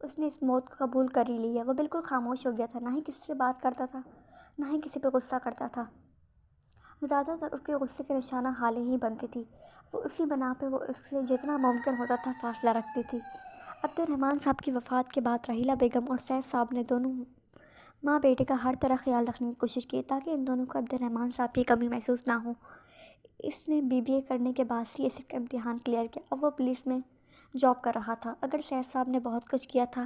اس نے اس موت کو قبول کر ہی لیا، وہ بالکل خاموش ہو گیا تھا، نہ ہی کسی سے بات کرتا تھا، نہ ہی کسی پہ غصہ کرتا تھا۔ زیادہ تر اس کے غصے کے نشانہ حالے ہی بنتی تھی۔ وہ اسی بنا پہ وہ اس سے جتنا ممکن ہوتا تھا فاصلہ رکھتی تھی۔ عبدالرحمن صاحب کی وفات کے بعد رحیلہ بیگم اور سیف صاحب نے دونوں ماں بیٹے کا ہر طرح خیال رکھنے کی کوشش کی تاکہ ان دونوں کو عبدالرحمن صاحب کی کمی محسوس نہ ہو۔ اس نے BBA کرنے کے بعد CSE کا امتحان کلیئر کیا اور وہ پولیس میں جاب کر رہا تھا۔ اگر سیف صاحب نے بہت کچھ کیا تھا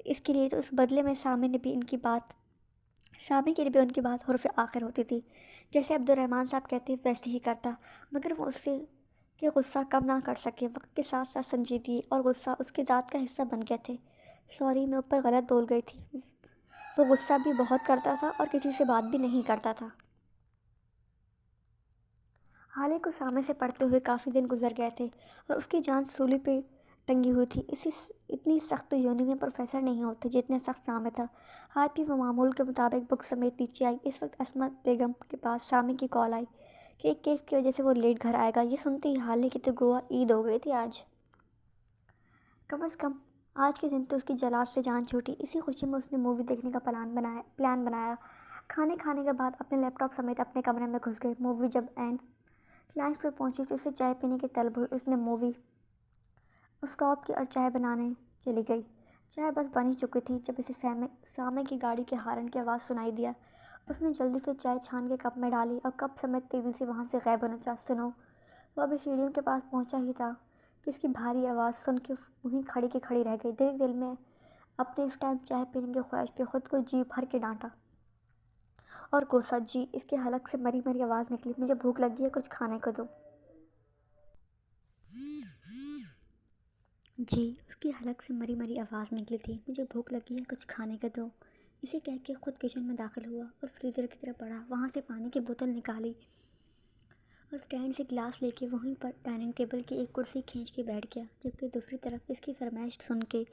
اس کے لیے، تو اس بدلے میں سامع کے لیے بھی ان کی بات حرف آخر ہوتی تھی۔ جیسے عبدالرحمن صاحب کہتے ویسے ہی کرتا، مگر وہ اس سے کہ غصہ کم نہ کر سکے۔ وقت کے ساتھ ساتھ سنجیدگی اور غصہ اس کی ذات کا حصہ بن گئے تھے۔ سوری، میں اوپر غلط بول گئی تھی۔ وہ غصہ بھی بہت کرتا تھا اور کسی سے بات بھی نہیں کرتا تھا۔ حالے کو سامنے سے پڑھتے ہوئے کافی دن گزر گئے تھے اور اس کی جان سولی پہ ٹنگی ہوئی تھی۔ اتنی سخت یونی میں پروفیسر نہیں ہوتے جتنے سخت سامع تھا۔ آج بھی وہ معمول کے مطابق بک سمیت نیچے آئی۔ اس وقت عصمت بیگم کے پاس سامع کی کال آئی کہ ایک کیس کی وجہ سے وہ لیٹ گھر آئے گا۔ یہ سنتے ہی حالے کی تو گوا عید ہو گئی تھی آج۔ کم از کم آج کے دن تو اس کی جلاد سے جان چھوٹی۔ اسی خوشی میں اس نے مووی دیکھنے کا پلان بنایا۔ کھانے کے بعد اپنے لیپ ٹاپ سمیت اپنے کمرے میں گھس گئے۔ مووی جب کلائنٹ پہ پہنچی تو اسے چائے پینے کی طلب ہوئی۔ اس نے مووی اسٹاپ کی اور چائے بنانے چلی گئی۔ چائے بس بن ہی چکی تھی جب اسے سامع کی گاڑی کے ہارن کی آواز سنائی دیا۔ اس نے جلدی سے چائے چھان کے کپ میں ڈالی اور کپ سمیت تیزی سے وہاں سے غائب ہونا چاہا۔ سنو، وہ ابھی سیڑھیوں کے پاس پہنچا ہی تھا کہ اس کی بھاری آواز سن کے وہیں کھڑی کی کھڑی رہ گئی۔ دل میں اپنے اس ٹائم چائے پینے کی خواہش پہ خود کو جی بھر کے ڈانٹا اور کوسا۔ جی، اس کے حلق سے مری مری آواز نکلی، مجھے بھوک لگی ہے، کچھ کھانے کو دو۔ جی، اس کی حلق سے مری مری آواز نکلی تھی، مجھے بھوک لگی ہے، کچھ کھانے کو دو۔ اسے کہہ کے خود کچن میں داخل ہوا اور فریزر کی طرف بڑھا۔ وہاں سے پانی کی بوتل نکالی اور اسٹینڈ سے گلاس لے کے وہیں پر ڈائننگ ٹیبل کی ایک کرسی کھینچ کے بیٹھ گیا، جبکہ دوسری طرف اس کی فرمائش سن کے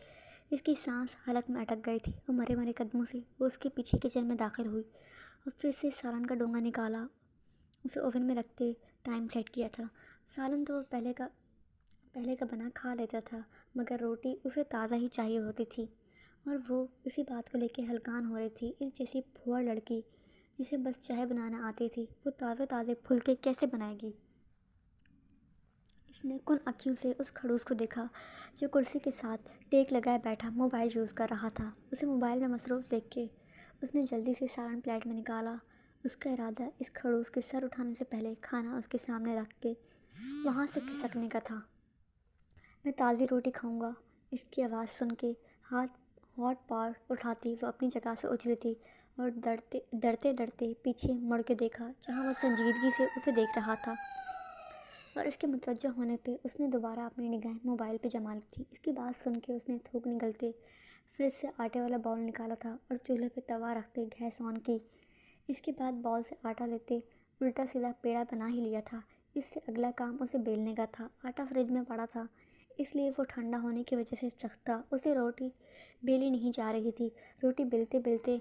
اس کی سانس حلق میں اٹک گئی تھی اور مرے مرے قدموں سے وہ اس کے پیچھے کچن میں داخل ہوئی اور فریج سے سالن کا ڈونگا نکالا۔ اسے اوون میں رکھتے ٹائم سیٹ کیا تھا۔ سالن تو وہ پہلے کا بنا کھا لیتا تھا، مگر روٹی اسے تازہ ہی چاہیے ہوتی تھی اور وہ اسی بات کو لے کے ہلکان ہو رہی تھی۔ اس جیسی پھوڑ لڑکی جسے بس چائے بنانا آتی تھی، وہ تازے پھلکے کیسے بنائے گی؟ اس نے کن آنکھوں سے اس کھڑوس کو دیکھا جو کرسی کے ساتھ ٹیک لگائے بیٹھا موبائل یوز کر رہا تھا۔ اسے موبائل میں مصروف دیکھ کے اس نے جلدی سے سالن پلیٹ میں نکالا۔ اس کا ارادہ اس کھڑوس کے سر اٹھانے سے پہلے کھانا اس کے سامنے رکھ کے وہاں سے کھسکنے کا تھا۔ میں تازی روٹی کھاؤں گا۔ اس کی آواز سن کے ہاٹ پاٹ اٹھاتی وہ اپنی جگہ سے اچھلی تھی اور ڈرتے پیچھے مڑ کے دیکھا جہاں وہ سنجیدگی سے اسے دیکھ رہا تھا، اور اس کے متوجہ ہونے پہ اس نے دوبارہ اپنی نگاہیں موبائل پہ جما لی تھی۔ اس کی بات سن کے اس نے تھوک نگلتے فریج سے آٹے والا باؤل نکالا تھا اور چولہے پہ توا رکھتے گیس آن کی۔ اس کے بعد باؤل سے آٹا لیتے الٹا سیدھا پیڑا بنا ہی لیا تھا۔ اس سے اگلا کام اسے بیلنے کا تھا۔ آٹا فریج میں پڑا تھا، اس لیے وہ ٹھنڈا ہونے کی وجہ سے سخت تھا۔ اسے روٹی بیلی نہیں جا رہی تھی۔ روٹی بیلتے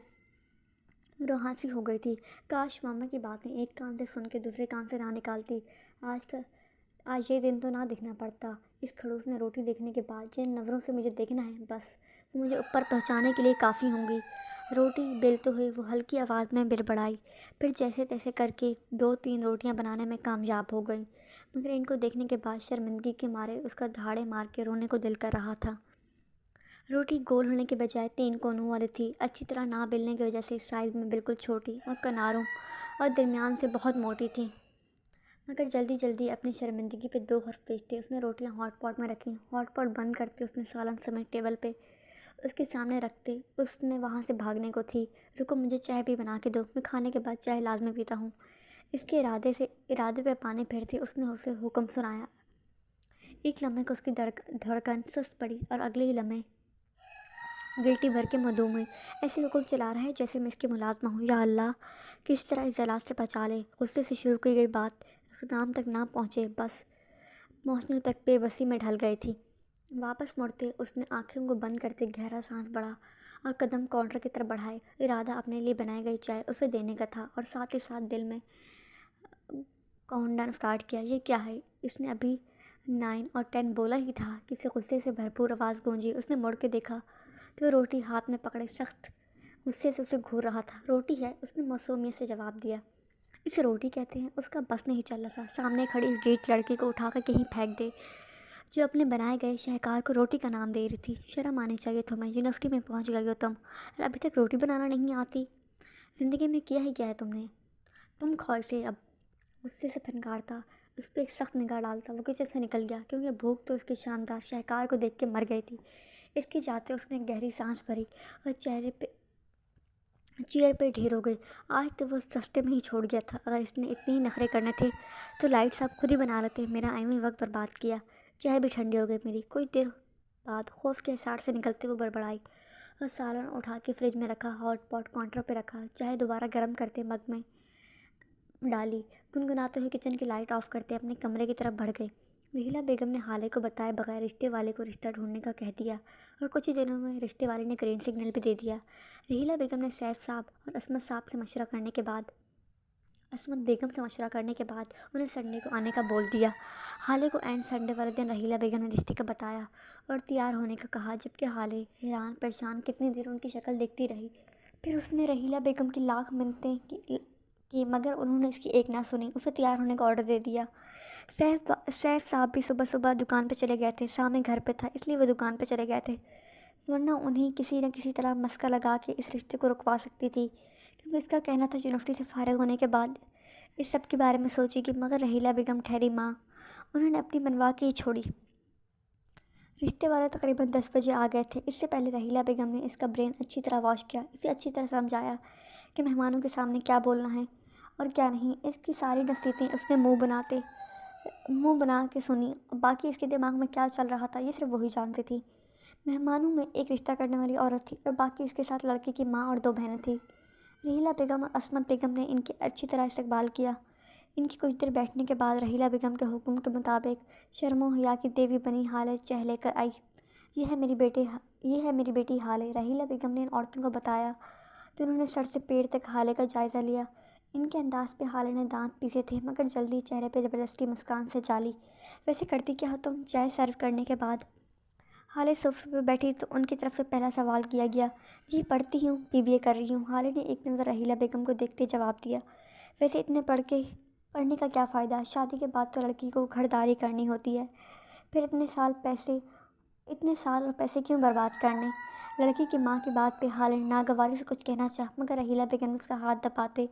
روحانسی ہو گئی تھی۔ کاش ماما کی باتیں ایک کان سے سن کے دوسرے کان سے نہ نکالتی۔ آج یہ دن تو نہ دکھنا پڑتا۔ اس کھڑوس نے روٹی دیکھنے کے بعد جن نظروں سے مجھے دیکھنا ہے، بس وہ مجھے اوپر پہنچانے کے لیے کافی ہوں گی۔ روٹی بیلتے ہوئے وہ ہلکی آواز میں بڑبڑائی، پھر جیسے تیسے کر کے 2-3 روٹیاں بنانے میں کامیاب ہو گئی، مگر ان کو دیکھنے کے بعد شرمندگی کے مارے اس کا دھاڑے مار کے رونے کو دل کر رہا تھا۔ روٹی گول ہونے کے بجائے 3 کونوں والی تھی، اچھی طرح نہ بیلنے کی وجہ سے سائز میں بالکل چھوٹی اور کناروں اور درمیان سے بہت موٹی تھی، مگر جلدی جلدی اپنی شرمندگی پہ 2 حرف پیشتے اس نے روٹیاں ہاٹ پاٹ میں رکھیں۔ ہاٹ پاٹ بند کرتے اس نے سالن سمیت ٹیبل پہ اس کے سامنے رکھتے اس نے وہاں سے بھاگنے کو تھی۔ رکو، مجھے چائے بھی بنا کے دو، میں کھانے کے بعد چائے لازمی پیتا ہوں۔ اس کے ارادے پہ پانی پھیرتے اس نے اسے حکم سنایا۔ ایک لمحے کو اس کی دھڑکن سست پڑی اور اگلے ہی لمحے گلٹی بھر کے مدھوم ہوئی۔ ایسے حکم چلا رہا ہے جیسے میں اس کی ملازمہ ہوں۔ یا اللہ، کس طرح اس ذلات سے بچا لے۔ غصے سے شروع کی گئی بات اختتام تک نہ پہنچے، بس پہنچنے تک بے بسی میں ڈھل گئی تھی۔ واپس مڑتے اس نے آنکھوں کو بند کرتے گہرا سانس بڑھا اور قدم کاؤنٹر کی طرف بڑھائے۔ ارادہ اپنے لیے بنائی گئی چائے اسے دینے کا تھا اور ساتھ ہی ساتھ دل میں کاؤنٹ ڈاؤن اسٹارٹ کیا۔ یہ کیا ہے؟ اس نے ابھی 9 اور 10 بولا ہی تھا کہ اسے غصے سے بھرپور آواز گونجی۔ اس نے مڑ کے دیکھا تو روٹی ہاتھ میں پکڑے سخت غصے سے اسے گھور رہا تھا۔ روٹی ہے، اس نے معصومیت سے جواب دیا۔ اسے روٹی کہتے ہیں؟ اس کا بس نہیں چل رہا تھا سامنے کھڑی ڈیٹ لڑکی کو اٹھا کر کہیں پھینک دے جو اپنے بنائے گئے شہکار کو روٹی کا نام دے رہی تھی۔ شرم آنی چاہیے تمہیں، یونیورسٹی میں پہنچ گئی ہو تم اور ابھی تک روٹی بنانا نہیں آتی؟ زندگی میں کیا ہی کیا ہے تم نے؟ تم کھوئے سے اب غصے سے پھنکارتا اس پہ ایک سخت نگاہ ڈالتا وہ کچن سے نکل گیا، کیونکہ بھوک تو اس کے شاندار شہکار کو دیکھ کے مر گئی تھی۔ اس کے جاتے اس نے گہری سانس بھری اور چیئر پہ ڈھیر ہو گئی۔ آج تو وہ سستے میں ہی چھوڑ گیا تھا۔ اگر اس نے اتنے ہی نخرے کرنے تھے تو لائٹ صاحب خود ہی بنا لیتے، میرا ایویں وقت برباد کیا۔ چائے بھی ٹھنڈی ہو گئی میری۔ کچھ دیر بعد خوف کے احساس سے نکلتے وہ بڑبڑائی اور سالن اٹھا کے فریج میں رکھا، ہاٹ پاٹ کاؤنٹر پہ رکھا، چائے دوبارہ گرم کرتے مگ میں ڈالی، گنگناتے ہوئے کچن کی لائٹ آف کرتے اپنے کمرے کی طرف بڑھ گئے۔ رحیلہ بیگم نے حالے کو بتائے بغیر رشتے والے کو رشتہ ڈھونڈنے کا کہہ دیا اور کچھ ہی دنوں میں رشتے والے نے گرین سگنل بھی دے دیا۔ رحیلہ بیگم نے سیف صاحب اور عصمت بیگم سے مشورہ کرنے کے بعد انہیں سنڈے کو آنے کا بول دیا۔ حالے کو عین سنڈے والے دن رحیلہ بیگم نے رشتے کا بتایا اور تیار ہونے کا کہا، جبکہ حالے حیران پریشان کتنی دیر ان کی شکل دیکھتی رہی۔ پھر اس نے رحیلہ بیگم کی لاکھ منتیں کی مگر انہوں نے اس کی ایک نہ سنی، اسے تیار ہونے کا آرڈر دے دیا۔ سیف صاحب بھی صبح صبح دکان پہ چلے گئے تھے۔ سامنے گھر پہ تھا اس لیے وہ دکان پہ چلے گئے تھے، ورنہ انہیں کسی نہ کسی طرح مسکا لگا کے اس رشتے کو رکوا سکتی تھی، کیونکہ اس کا کہنا تھا یونیورسٹی سے فارغ ہونے کے بعد اس سب کے بارے میں سوچے گی۔ مگر رحیلہ بیگم ٹھہری ماں، انہوں نے اپنی منوا کے ہی چھوڑی۔ رشتے والے تقریباً 10 بجے آ گئے تھے۔ اس سے پہلے رحیلہ بیگم نے اس کا برین اچھی طرح واش کیا، اسے اچھی طرح سمجھایا کہ مہمانوں کے سامنے کیا بولنا ہے اور کیا نہیں۔ اس کی ساری نصیحتیں اس نے منہ بنا کے سنی، باقی اس کے دماغ میں کیا چل رہا تھا یہ صرف وہی جانتی تھی۔ مہمانوں میں ایک رشتہ کرنے والی عورت تھی اور باقی اس کے ساتھ لڑکی کی ماں اور 2 بہنیں تھیں۔ رحیلہ بیگم اور عصمت بیگم نے ان کی اچھی طرح استقبال کیا۔ ان کی کچھ دیر بیٹھنے کے بعد رحیلہ بیگم کے حکم کے مطابق شرم و حیا کی دیوی بنی حالے چہ لے کر آئی۔ یہ ہے میری بیٹی حالے، رحیلہ بیگم نے ان عورتوں کو بتایا تو انہوں نے سر سے پیر تک حالے کا جائزہ لیا۔ ان کے انداز پہ حالے نے دانت پیسے تھے مگر جلدی چہرے پہ زبردستی مسکان سے جالی۔ ویسے کرتی کیا ہو تم؟ چائے سرو کرنے کے بعد حالے صوفے پہ بیٹھی تو ان کی طرف سے پہلا سوال کیا گیا۔ جی پڑھتی ہوں، BBA کر رہی ہوں، حالے نے ایک نظر رحیلہ بیگم کو دیکھتے جواب دیا۔ ویسے اتنے پڑھنے کا کیا فائدہ؟ شادی کے بعد تو لڑکی کو گھرداری کرنی ہوتی ہے، پھر اتنے سال اور پیسے کیوں برباد کرنے؟ لڑکی کی ماں کی بات پہ حالے نے ناگواری سے کچھ کہنا چاہا مگر رحیلہ بیگم نے اس کا ہاتھ دباتے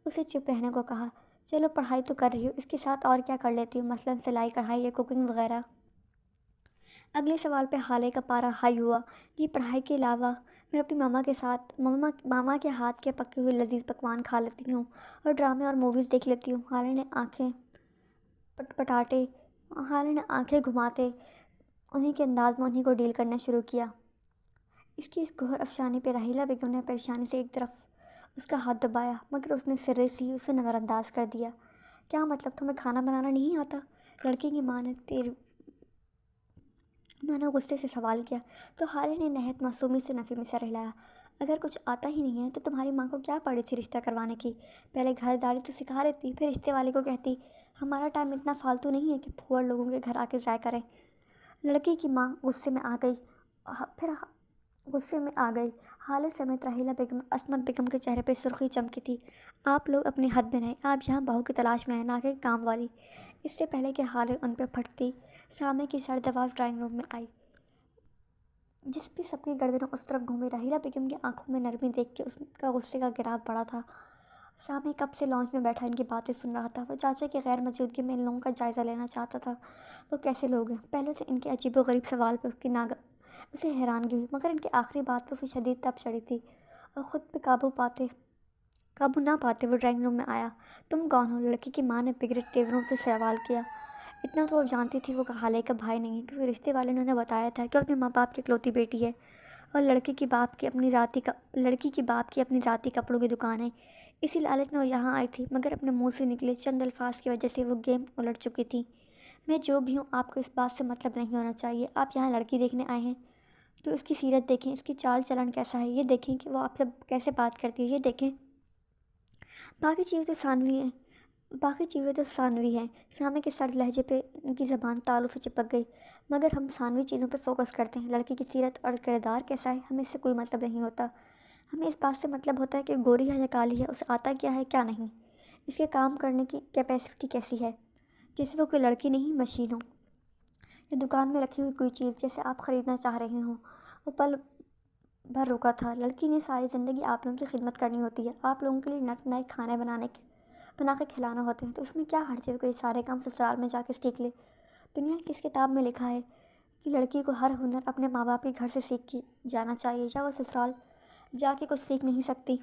اسے چپ رہنے کو کہا۔ چلو پڑھائی تو کر رہی ہو، اس کے ساتھ اور کیا کر لیتی ہوں، مثلاً سلائی کڑھائی یا کوکنگ وغیرہ؟ اگلے سوال پہ حالے کا پارا ہائی ہوا۔ یہ پڑھائی کے علاوہ میں اپنی ماما کے ہاتھ کے پکے ہوئے لذیذ پکوان کھا لیتی ہوں اور ڈرامے اور موویز دیکھ لیتی ہوں۔ حالے نے آنکھیں گھماتے انہیں کے انداز میں انہیں کو ڈیل کرنا شروع کیا۔ اس کی اس گوہر افشانی پہ رحیلہ بیگم نے پریشانی سے ایک طرف اس کا ہاتھ دبایا مگر اس نے سرے سے ہی اسے نظر انداز کر دیا۔ کیا مطلب تمہیں کھانا بنانا نہیں آتا؟ لڑکی کی ماں نے غصے سے سوال کیا تو حالے نے نہایت معصومی سے نفی میں سر ہلایا۔ اگر کچھ آتا ہی نہیں ہے تو تمہاری ماں کو کیا پڑی تھی رشتہ کروانے کی؟ پہلے گھرداری تو سکھا لیتی، پھر رشتے والے کو کہتی۔ ہمارا ٹائم اتنا فالتو نہیں ہے کہ پھوڑ لوگوں کے گھر آ کے ضائع کریں۔ لڑکی کی ماں غصے میں آ گئی۔ غصے میں آ گئی۔ حالے سمیت راحیلہ بیگم، عصمت بیگم کے چہرے پہ سرخی چمکی تھی۔ آپ لوگ اپنی حد میں رہیں، آپ یہاں بہو کی تلاش میں ہیں، نہ کہ کام والی۔ اس سے پہلے کہ حالے ان پہ پھٹتی، سامنے کی سرد آواز ڈرائنگ روم میں آئی، جس پہ سب کی گردنیں اس طرف گھومی۔ راحیلہ بیگم کی آنکھوں میں نرمی دیکھ کے اس کا غصے کا گراف بڑھا تھا۔ سامنے کب سے لانچ میں بیٹھا ان کی باتیں سن رہا تھا۔ وہ چاچا کی غیر موجودگی میں ان لوگوں کا جائزہ لینا چاہتا تھا۔ وہ کیسے لوگ ہیں؟ پہلے سے ان کے عجیب و غریب سوال پہ اسے حیرانگی ہوئی، مگر ان کی آخری بات پہ وہ شدید تپ چڑھی تھی، اور خود پہ قابو نہ پاتے وہ ڈرائنگ روم میں آیا۔ تم کون ہو؟ لڑکی کی ماں نے بگڑے تیوروں سے سوال کیا۔ اتنا تو وہ جانتی تھی وہ حالے کا بھائی نہیں ہے، کیونکہ رشتے والے نے انہیں بتایا تھا کہ وہ اپنے ماں باپ کی اکلوتی بیٹی ہے، اور لڑکی کی باپ کی اپنی ذاتی کپڑوں کی دکان ہے۔ اسی لالچ میں وہ یہاں آئی تھی، مگر اپنے منہ سے نکلے چند الفاظ کی وجہ سے وہ گیم الٹ چکی تھی۔ میں جو بھی ہوں، آپ کو اس بات سے مطلب نہیں ہونا چاہیے۔ آپ یہاں لڑکی دیکھنے آئے ہیں تو اس کی سیرت دیکھیں، اس کی چال چلن کیسا ہے یہ دیکھیں، کہ وہ آپ سے کیسے بات کرتی ہے یہ دیکھیں۔ باقی چیزیں تو ثانوی ہیں۔ سامنے کے سرد لہجے پہ ان کی زبان تالوں سے چپک گئی۔ مگر ہم ثانوی چیزوں پہ فوکس کرتے ہیں، لڑکی کی سیرت اور کردار کیسا ہے ہمیں اس سے کوئی مطلب نہیں ہوتا۔ ہمیں اس بات سے مطلب ہوتا ہے کہ گوری ہے یا کالی ہے، اسے آتا کیا ہے کیا نہیں، اس کے کام کرنے کی کیپیسٹی کیسی ہے، جیسے وہ کوئی لڑکی نہیں مشین ہو، یا دکان میں رکھی ہوئی کوئی چیز جیسے آپ خریدنا چاہ رہے ہوں۔ وہ پل بھر رکا تھا۔ لڑکی نے ساری زندگی آپ لوگوں کی خدمت کرنی ہوتی ہے، آپ لوگوں کے لیے نئے کھانے بنا کے کھلانا ہوتے ہیں، تو اس میں کیا حرج ہے کوئی سارے کام سسرال میں جا کے سیکھ لے؟ دنیا کی کس کتاب میں لکھا ہے کہ لڑکی کو ہر ہنر اپنے ماں باپ کے گھر سے سیکھ کے جانا چاہیے، یا وہ سسرال جا کے کچھ سیکھ نہیں سکتی؟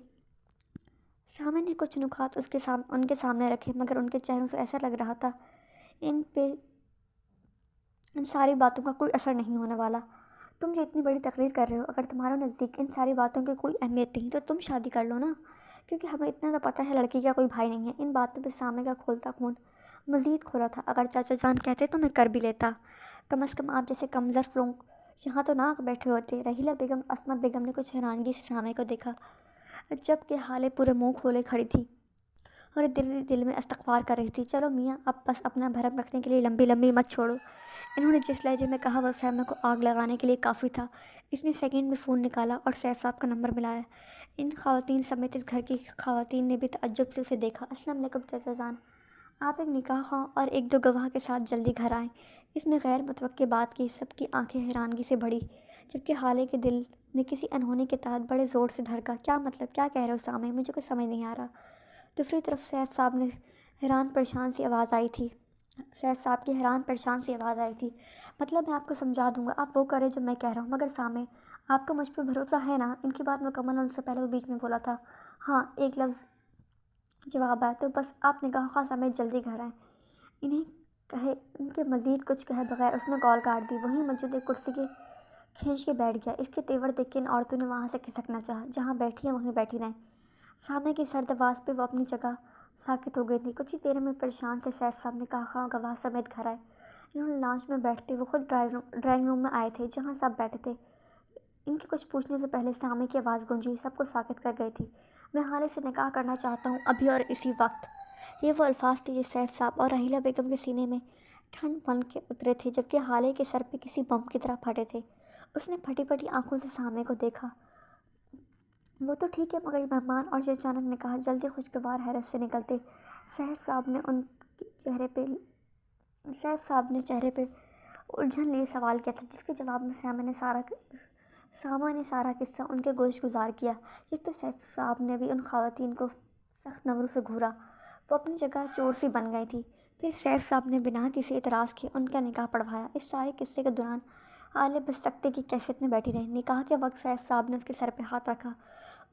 سامنے نے کچھ نکات ان کے سامنے رکھے، مگر ان کے چہروں سے ایسا لگ رہا تھا ان پہ ان ساری باتوں کا کوئی اثر نہیں ہونے والا۔ تم جو اتنی بڑی تقریر کر رہے ہو، اگر تمہارے نزدیک ان ساری باتوں کی کوئی اہمیت نہیں تو تم شادی کر لو نا، کیونکہ ہمیں اتنا تو پتہ ہے لڑکی کا کوئی بھائی نہیں ہے۔ ان باتوں پہ سامنے کا کھولتا خون مزید کھولا تھا۔ اگر چاچا جان کہتے تو میں کر بھی لیتا، کم از کم آپ جیسے کم ظرف لوگ یہاں تو نہ بیٹھے ہوتے۔ راحیلہ بیگم، عصمت بیگم نے کچھ حیرانگی سے سامنے کو دیکھا، جبکہ حالے پورے منہ کھولے کھڑی تھی اور دل میں استغفار کر رہی تھی۔ چلو میاں، اب بس اپنا بھرم رکھنے کے لیے لمبی مت چھوڑو۔ انہوں نے جس لہجے میں کہا وہ سہمے کو آگ لگانے کے لیے کافی تھا۔ اس نے سیکنڈ میں فون نکالا اور سیف صاحب کا نمبر ملایا۔ ان خواتین سمیت اس گھر کی خواتین نے بھی تعجب سے اسے دیکھا۔ السلام علیکم چاچا جان، آپ ایک نکاح خواہ اور ایک دو گواہ کے ساتھ جلدی گھر آئیں۔ اس نے غیر متوقع بات کی۔ سب کی آنکھیں حیرانگی سے بڑھی، جبکہ حالے کے دل نے کسی انہونی کے تحت بڑے زور سے دھڑکا۔ کیا مطلب؟ کیا کہہ رہے ہو سامنے؟ مجھے کچھ سمجھ نہیں آ رہا۔ دوسری طرف سیف صاحب کی حیران پریشان سی آواز آئی تھی۔ مطلب میں آپ کو سمجھا دوں گا، آپ وہ کریں جو میں کہہ رہا ہوں، مگر سامنے آپ کو مجھ پہ بھروسہ ہے نا؟ ان کی بات مکمل ہونے سے پہلے وہ بیچ میں بولا تھا۔ ہاں، ایک لفظ جواب آیا تو بس آپ نکاح خواہ سمیت جلدی گھر آئیں۔ ان کے مزید کچھ کہے بغیر اس نے کال کاٹ دی۔ وہیں موجود ایک کرسی کے کھینچ کے بیٹھ گیا۔ اس کے تیور دیکھ کے ان عورتوں نے وہاں سے کھسکنا چاہا۔ جہاں بیٹھی ہیں وہیں بیٹھی رہیں۔ سامنے کی سرد آواز پہ وہ اپنی جگہ ساکت ہو گئی تھی۔ کچھ ہی دیر میں پریشان سے سیف صاحب نکاح خواہ گواہ سمیت گھر آئے۔ انہوں نے لانچ میں بیٹھتے وہ خود ڈرائنگ روم میں آئے تھے، جہاں سب بیٹھے تھے۔ ان کے کچھ پوچھنے سے پہلے سامنے کی آواز گونجی، سب کو ساکت کر گئی تھی۔ میں حالے سے نکاح کرنا چاہتا ہوں، ابھی اور اسی وقت۔ یہ وہ الفاظ تھے جو سیف صاحب اور راحیلہ بیگم کے سینے میں ٹھنڈ بن کے اترے تھے، جبکہ حالے کے سر پہ کسی بم کی طرح پھٹے تھے۔ اس نے پھٹی آنکھوں سے سامنے کو دیکھا۔ وہ تو ٹھیک ہے، مگر مہمان اور اچانک نکاح جلدی خوشگوار حیرت سے نکلتے۔ سیف صاحب نے چہرے پہ الجھن لیے سوال کیا تھا، جس کے جواب میں سامہ نے سارا قصہ ان کے گوش گزار کیا، جس پہ سیف صاحب نے بھی ان خواتین کو سخت نظروں سے گھورا۔ وہ اپنی جگہ چور سی بن گئی تھی۔ پھر سیف صاحب نے بنا کسی اعتراض کے ان کا نکاح پڑھوایا۔ اس سارے قصے کے دوران حالے بس سکتے کی کیفیت میں بیٹھی رہی۔ نکاح کے وقت سیف صاحب نے اس کے سر پہ ہاتھ رکھا۔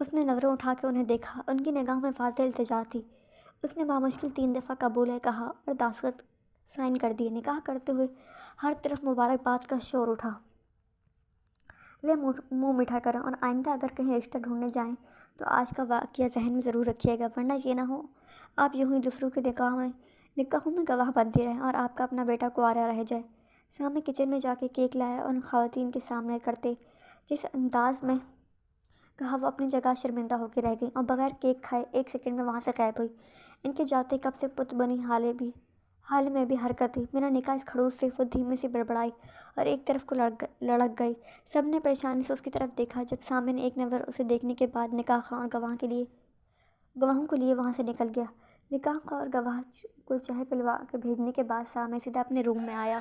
اس نے نظریں اٹھا کے انہیں دیکھا۔ ان کی نگاہوں میں واضح التجا تھی۔ اس نے بامشکل 3 دفعہ قبول ہے کہا اور دستخط سائن کر دیے۔ نکاح کرتے ہوئے ہر طرف مبارکباد کا شور اٹھا۔ لے منہ میٹھا کریں، اور آئندہ اگر کہیں رشتہ ڈھونڈنے جائیں تو آج کا واقعہ ذہن میں ضرور رکھیے گا، ورنہ یہ نہ ہو آپ یوں ہی دوسروں کے نکاحوں میں گواہ بنتے رہیں اور آپ کا اپنا بیٹا کنوارا رہ جائے۔ سامنے کچن میں جا کے کیک لایا اور ان خواتین کے سامنے کرتے جس انداز میں کہا وہ اپنی جگہ شرمندہ ہو کے رہ گئی اور بغیر کیک کھائے 1 سیکنڈ میں وہاں سے غائب ہوئی۔ ان کے جاتے کب سے پت بنی حالے بھی حال میں بھی حرکت ہوئی، میرا نکاح اس خڑوس سے وہ دھیمے سے بڑبڑائی اور ایک طرف کو لڑک گئی۔ سب نے پریشانی سے اس کی طرف دیکھا۔ جب سامع نے ایک نظر اسے دیکھنے کے بعد نکاح خواہ اور گواہوں کو لیے وہاں سے نکل گیا۔ نکاح خواہ اور گواہ کو چائے پلوا کے بھیجنے کے بعد سامع سیدھا اپنے روم میں آیا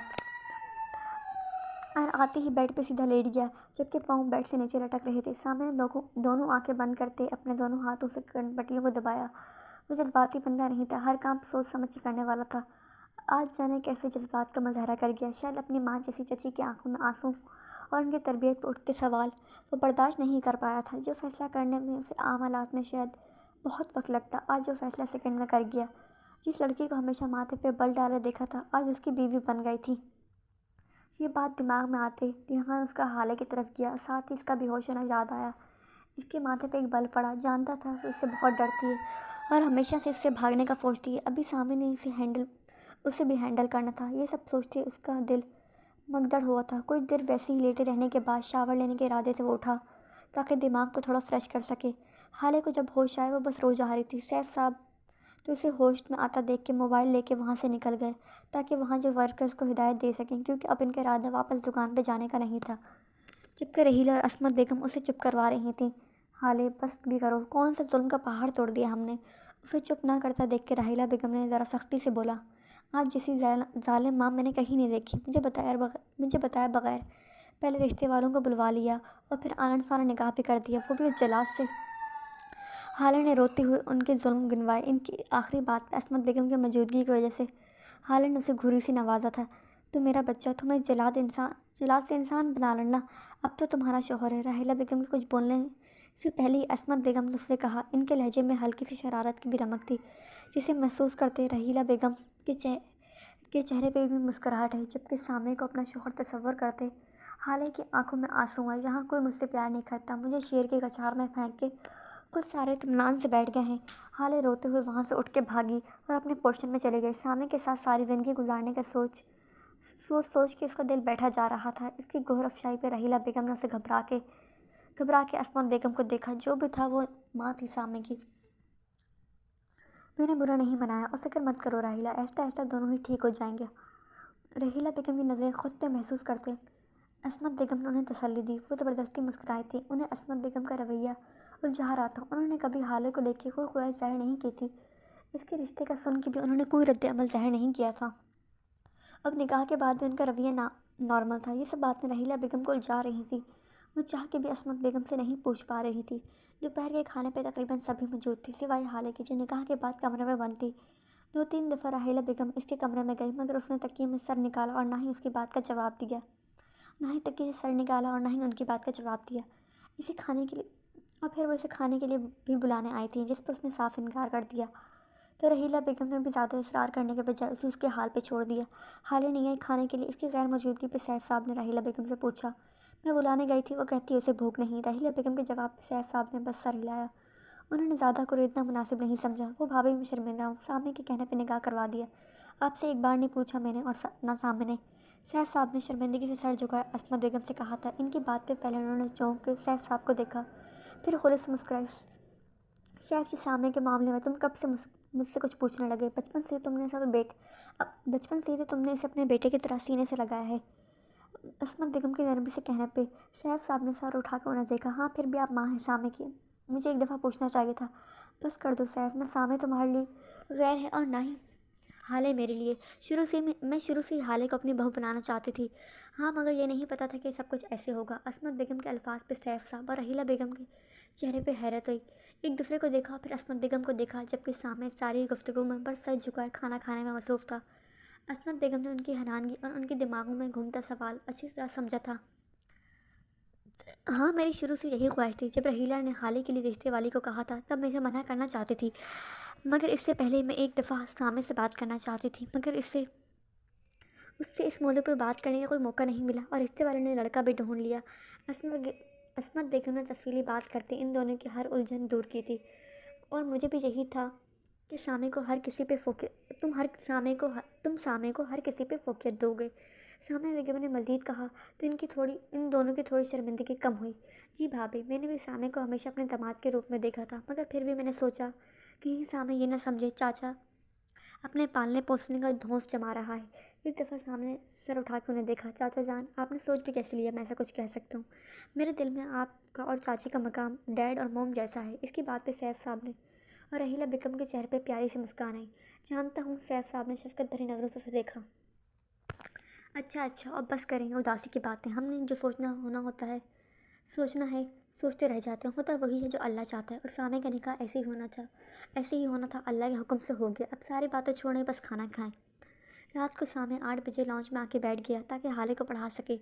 اور آتے ہی بیڈ پہ سیدھا لیٹ گیا، جبکہ پاؤں بیڈ سے نیچے لٹک رہے تھے۔ سامع نے دونوں آنکھیں بند کرتے اپنے دونوں ہاتھوں سے کن پٹیوں کو دبایا۔ وہ جذباتی بندہ نہیں تھا، ہر کام سوچ سمجھ کے کرنے والا تھا۔ آج جانے کیسے جذبات کا مظاہرہ کر گیا، شاید اپنی ماں جیسی چچی کی آنکھوں میں آنسوں اور ان کی تربیت پہ اٹھتے سوال وہ برداشت نہیں کر پایا تھا۔ جو فیصلہ کرنے میں اسے عام حالات میں شاید بہت وقت لگتا، آج وہ فیصلہ سیکنڈ میں کر گیا۔ جس لڑکی کو ہمیشہ ماتھے پہ بل ڈالے دیکھا تھا، آج اس کی بیوی بن گئی تھی۔ یہ بات دماغ میں آتے دھیان اس کا حالے کی طرف گیا، ساتھ ہی اس کا بے ہوش ہونا یاد آیا۔ اس کے ماتھے پہ ایک بل پڑا، جانتا تھا وہ اس سے بہت ڈرتی ہے اور ہمیشہ سے اس سے بھاگنے کا سوچتی ہے۔ ابھی سامع نے اسے بھی ہینڈل کرنا تھا۔ یہ سب سوچتے اس کا دل مگدڑ ہوا تھا۔ کچھ دیر ویسے ہی لیٹے رہنے کے بعد شاور لینے کے ارادے سے وہ اٹھا تاکہ دماغ کو تھوڑا فریش کر سکے۔ حالے کو جب ہوش آئے وہ بس رو جا رہی تھی۔ سیف صاحب تو اسے ہوش میں آتا دیکھ کے موبائل لے کے وہاں سے نکل گئے تاکہ وہاں جو ورکرز کو ہدایت دے سکیں، کیونکہ اب ان کا ارادہ واپس دکان پہ جانے کا نہیں تھا۔ جبکہ رحیلہ اور عصمت بیگم اسے چپ کروا رہی تھیں۔ حالے بس بھی کرو، کون سا ظلم کا پہاڑ توڑ دیا ہم نے؟ اسے چپ نہ کرتا دیکھ کے رحیلہ بیگم نے ذرا سختی سے بولا، آپ جیسی ظالم ماں میں نے کہیں نہیں دیکھی۔ مجھے بتایا بغیر پہلے رشتے والوں کو بلوا لیا اور پھر آنن فانن نکاح بھی کر دیا، وہ بھی اس جلاد سے۔ حالے نے روتے ہوئے ان کے ظلم گنوائے۔ ان کی آخری بات پہ عصمت بیگم کی موجودگی کی وجہ سے حالے نے اسے گھوری سے نوازا تھا، تو میرا بچہ تمہیں جلاد سے انسان بنا لڑنا، اب تو تمہارا شوہر ہے۔ رحیلہ بیگم کے کچھ بولنے سے پہلے ہی عصمت بیگم نے اسے کہا۔ ان کے لہجے میں ہلکی سی شرارت کی بھی رمق تھی، جسے محسوس کرتے رحیلہ بیگم کے چہرے پہ بھی مسکراہٹ ہے، جبکہ سامع کو اپنا شوہر تصور کرتے حالے کی آنکھوں میں آنسو آئے۔ یہاں کوئی مجھ سے پیار نہیں کرتا، مجھے شیر کے کچار میں پھینک کے خود سارے اطمینان سے بیٹھ گئے ہیں۔ حالے روتے ہوئے وہاں سے اٹھ کے بھاگی اور اپنے پورشن میں چلے گئے۔ سامع کے ساتھ ساری زندگی گزارنے کا سوچ کے اس کا دل بیٹھا جا رہا تھا۔ اس کی گہر افشائی پہ رحیلہ بیگم نے اسے گھبرا کے عصمت بیگم کو دیکھا۔ جو بھی تھا وہ ماں تھی سامع کی۔ میں نے برا نہیں منایا اور فکر مت کرو رحیلہ، آہستہ آہستہ دونوں ہی ٹھیک ہو جائیں گے۔ رحیلہ بیگم کی نظریں خود پہ محسوس کرتے عصمت بیگم نے انہیں تسلی دی۔ وہ زبردستی مسکرائی تھی۔ انہیں عصمت بیگم کا رویہ الجھا رہا تھا۔ انہوں نے کبھی حالے کو لے کے کوئی خواہش ظاہر نہیں کی تھی، اس کے رشتے کا سن کے بھی انہوں نے کوئی رد عمل ظاہر نہیں کیا تھا۔ اب نکاح کے بعد بھی ان کا رویہ نارمل تھا۔ یہ سب باتیں رحیلہ بیگم کو الجھا رہی تھیں۔ وہ چاہ کے بھی عصمت بیگم سے نہیں پوچھ پا رہی تھی۔ دوپہر کے کھانے پہ تقریباً سبھی موجود تھے سوائے حالے کے، جو نکاح کے بعد کمرے میں بند تھی۔ 2-3 دفعہ رحیلہ بیگم اس کے کمرے میں گئی، مگر اس نے تکیے میں سر نکالا اور نہ ہی اس کی بات کا جواب دیا۔ اسے کھانے کے لیے اور پھر وہ اسے کھانے کے لیے بھی بلانے آئی تھی، جس پر اس نے صاف انکار کر دیا۔ تو رحیلہ بیگم نے بھی زیادہ اصرار کرنے کے بجائے اسے اس کے حال پہ چھوڑ دیا۔ حالے نہیں آئی کھانے کے لیے، اس کی غیر موجودگی پہ سیف صاحب نے رحیلہ بیگم سے پوچھا۔ میں بلانے گئی تھی، وہ کہتی ہے اسے بھوک نہیں۔ رحیلہ بیگم کے جواب پہ سیف صاحب نے بس سر ہلایا۔ انہوں نے زیادہ کو اتنا مناسب نہیں سمجھا۔ وہ بھابھی میں شرمندہ ہوں، سامع کے کہنے پہ نکاح کروا دیا۔ آپ سے ایک بار نہیں پوچھا میں نے اور نہ سامع نے۔ سیف صاحب نے شرمندگی سے سر جھکایا عصمت بیگم سے کہا تھا۔ ان کی بات پہ پہلے انہوں نے چونک کے سیف صاحب کو دیکھا، پھر خلوص سے مسکرائی۔ سیف جی، سامع کے معاملے میں تم کب سے مجھ سے کچھ پوچھنے لگے؟ بچپن سے ہی تو تم نے اسے اپنے بیٹے کی طرح سینے سے لگایا ہے۔ عصمت بیگم کے نرمی سے کہنے پہ سیف صاحب نے سر اٹھا کے انہیں دیکھا۔ ہاں پھر بھی آپ ماں ہیں سامع کی، مجھے ایک دفعہ پوچھنا چاہیے تھا۔ بس کر دو سیف، نہ سامع تمہارے لیے غیر ہے اور نہ ہی حالے میرے لیے۔ میں شروع سے ہی حالے کو اپنی بہو بنانا چاہتی تھی۔ ہاں مگر یہ نہیں پتا تھا کہ سب کچھ ایسے ہوگا۔ عصمت بیگم کے الفاظ پہ سیف صاحب اور رحیلہ بیگم کے چہرے پہ حیرت ہوئی، ایک دوسرے کو دیکھا پھر عصمت بیگم کو دیکھا، جبکہ سامع ساری گفتگو میں بس سر جھکائے کھانا کھانے میں مصروف تھا۔ عصمت بیگم نے ان کی حیرانگی اور ان کے دماغوں میں گھومتا سوال اچھی طرح سمجھا تھا۔ ہاں میری شروع سے یہی خواہش تھی۔ جب رحیلہ نے حالے کے لیے رشتے والی کو کہا تھا تب میں اسے منع کرنا چاہتی تھی، مگر اس سے پہلے میں ایک دفعہ سامع سے بات کرنا چاہتی تھی، مگر اس سے اس موضوع پہ بات کرنے کا کوئی موقع نہیں ملا اور رشتے والے نے لڑکا بھی ڈھونڈ لیا۔ عصمت بیگم نے تفصیلی بات کرتے ان دونوں کی ہر الجھن دور کی تھی، اور مجھے بھی یہی تھا کہ سامع کو ہر کسی پہ فوقیت دو گے۔ سامع بیگم نے مزید کہا تو ان دونوں کی تھوڑی شرمندگی کم ہوئی۔ جی بھابھی، میں نے بھی سامع کو ہمیشہ اپنے داماد کے روپ میں دیکھا تھا، مگر پھر بھی میں نے سوچا کہیں سامع یہ نہ سمجھے چاچا اپنے پالنے پوسنے کا دھونس جما رہا ہے۔ ایک دفعہ سامنے سر اٹھا کے انہیں دیکھا۔ چاچا جان، آپ نے سوچ بھی کیسے لیا میں ایسا کچھ کہہ سکتا ہوں؟ میرے دل میں آپ کا اور چاچی کا مقام ڈیڈ اور موم جیسا ہے۔ اس کی بات پہ سیف صاحب نے اور رحیلہ بیگم کے چہرے پہ پیاری سی مسکان آئی۔ جانتا ہوں، سیف صاحب نے شفقت بھری نظروں سے اسے دیکھا۔ اچھا اب بس کریں اداسی کی باتیں۔ ہم نے جو سوچنا ہے سوچتے رہ جاتے ہیں، ہوتا وہی ہے جو اللہ چاہتا ہے، اور سامع کا نکاح ایسے ہی ہونا تھا، اللہ کے حکم سے ہو گیا۔ اب ساری باتیں چھوڑیں، بس کھانا کھائیں۔ رات کو سامع 8 بجے لانچ میں آ کے بیٹھ گیا تاکہ حالے کو پڑھا سکے۔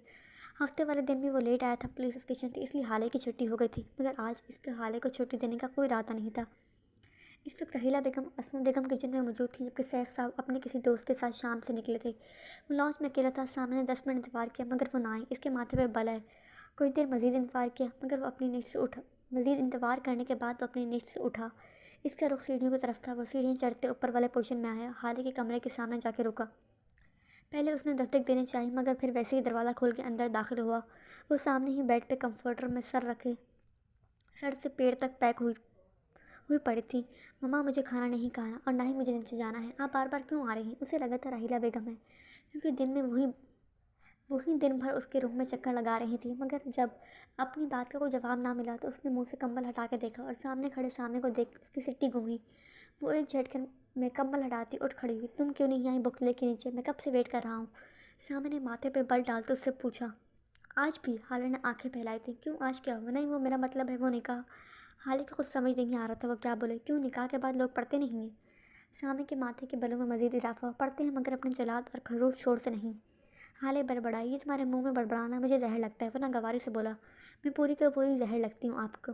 ہفتے والے دن بھی وہ لیٹ آیا تھا، پولیس اسٹیشن تھی، اس لیے حالے کی چھٹی ہو گئی تھی، مگر آج اس کے حالے کو چھٹی دینے کا کوئی ارادہ نہیں تھا۔ اس وقت رحیلہ بیگم عصمت بیگم کچن میں موجود تھیں، جبکہ سیف صاحب اپنے کسی دوست کے ساتھ شام سے نکلے تھے۔ وہ لانچ میں اکیلا تھا۔ سامع نے 10 منٹ انتظار کیا مگر وہ نہ آئی۔ اس کے ماتھے پہ بل ہے۔ کچھ دیر مزید انتظار کیا مگر وہ اپنی نشست سے اٹھا مزید انتظار کرنے کے بعد وہ اپنی نشست سے اٹھا۔ اس کا رخ سیڑھیوں کی طرف تھا۔ وہ سیڑھیاں چڑھتے اوپر والے پورشن میں آیا، حالے کے کمرے کے سامنے جا کے رکا۔ پہلے اس نے دستک دینی چاہی مگر پھر ویسے ہی دروازہ کھول کے اندر داخل ہوا۔ وہ سامنے ہی بیڈ پہ کمفرٹر میں سر رکھے سر سے پیر تک پیک ہوئی پڑی تھی۔ مما، مجھے کھانا نہیں کھانا اور نہ ہی مجھے نیچے جانا ہے۔ آپ بار بار کیوں آ رہی ہیں؟ اسے لگا تھا رحیلہ بیگم ہے، کیونکہ دن میں وہی دن بھر اس کے روم میں چکر لگا رہی تھی، مگر جب اپنی بات کا کوئی جواب نہ ملا تو اس نے منہ سے کمبل ہٹا کے دیکھا اور سامنے کھڑے سامنے کو دیکھ اس کی سٹی گم ہوئی۔ وہ ایک جھٹکے میں کمبل ہٹاتی اٹھ کھڑی ہوئی۔ تم کیوں نہیں آئی بکلے کے نیچے؟ میں کب سے ویٹ کر رہا ہوں۔ سامنے نے ماتھے پہ بل ڈالتے اس سے پوچھا۔ آج بھی؟ حالے نے آنکھیں پھیلائی تھیں۔ کیوں، آج کیا ہوا؟ نہیں، وہ میرا مطلب ہے وہ نکاح۔ حالے کو کچھ سمجھ نہیں آ رہا تھا وہ کیا بولے۔ کیوں، نکاح کے بعد لوگ پڑھتے نہیں ہیں؟ سامنے کے ماتھے کے بلوں میں مزید اضافہ ہوا۔ پڑھتے ہیں مگر اپنے جلاد اور خروش شور سے نہیں۔ حالے بڑبڑائی۔ یہ تمہارے منہ میں بڑبڑانا مجھے زہر لگتا ہے، ورنہ گواری سے بولا۔ میں پوری کی پوری زہر لگتی ہوں آپ کو۔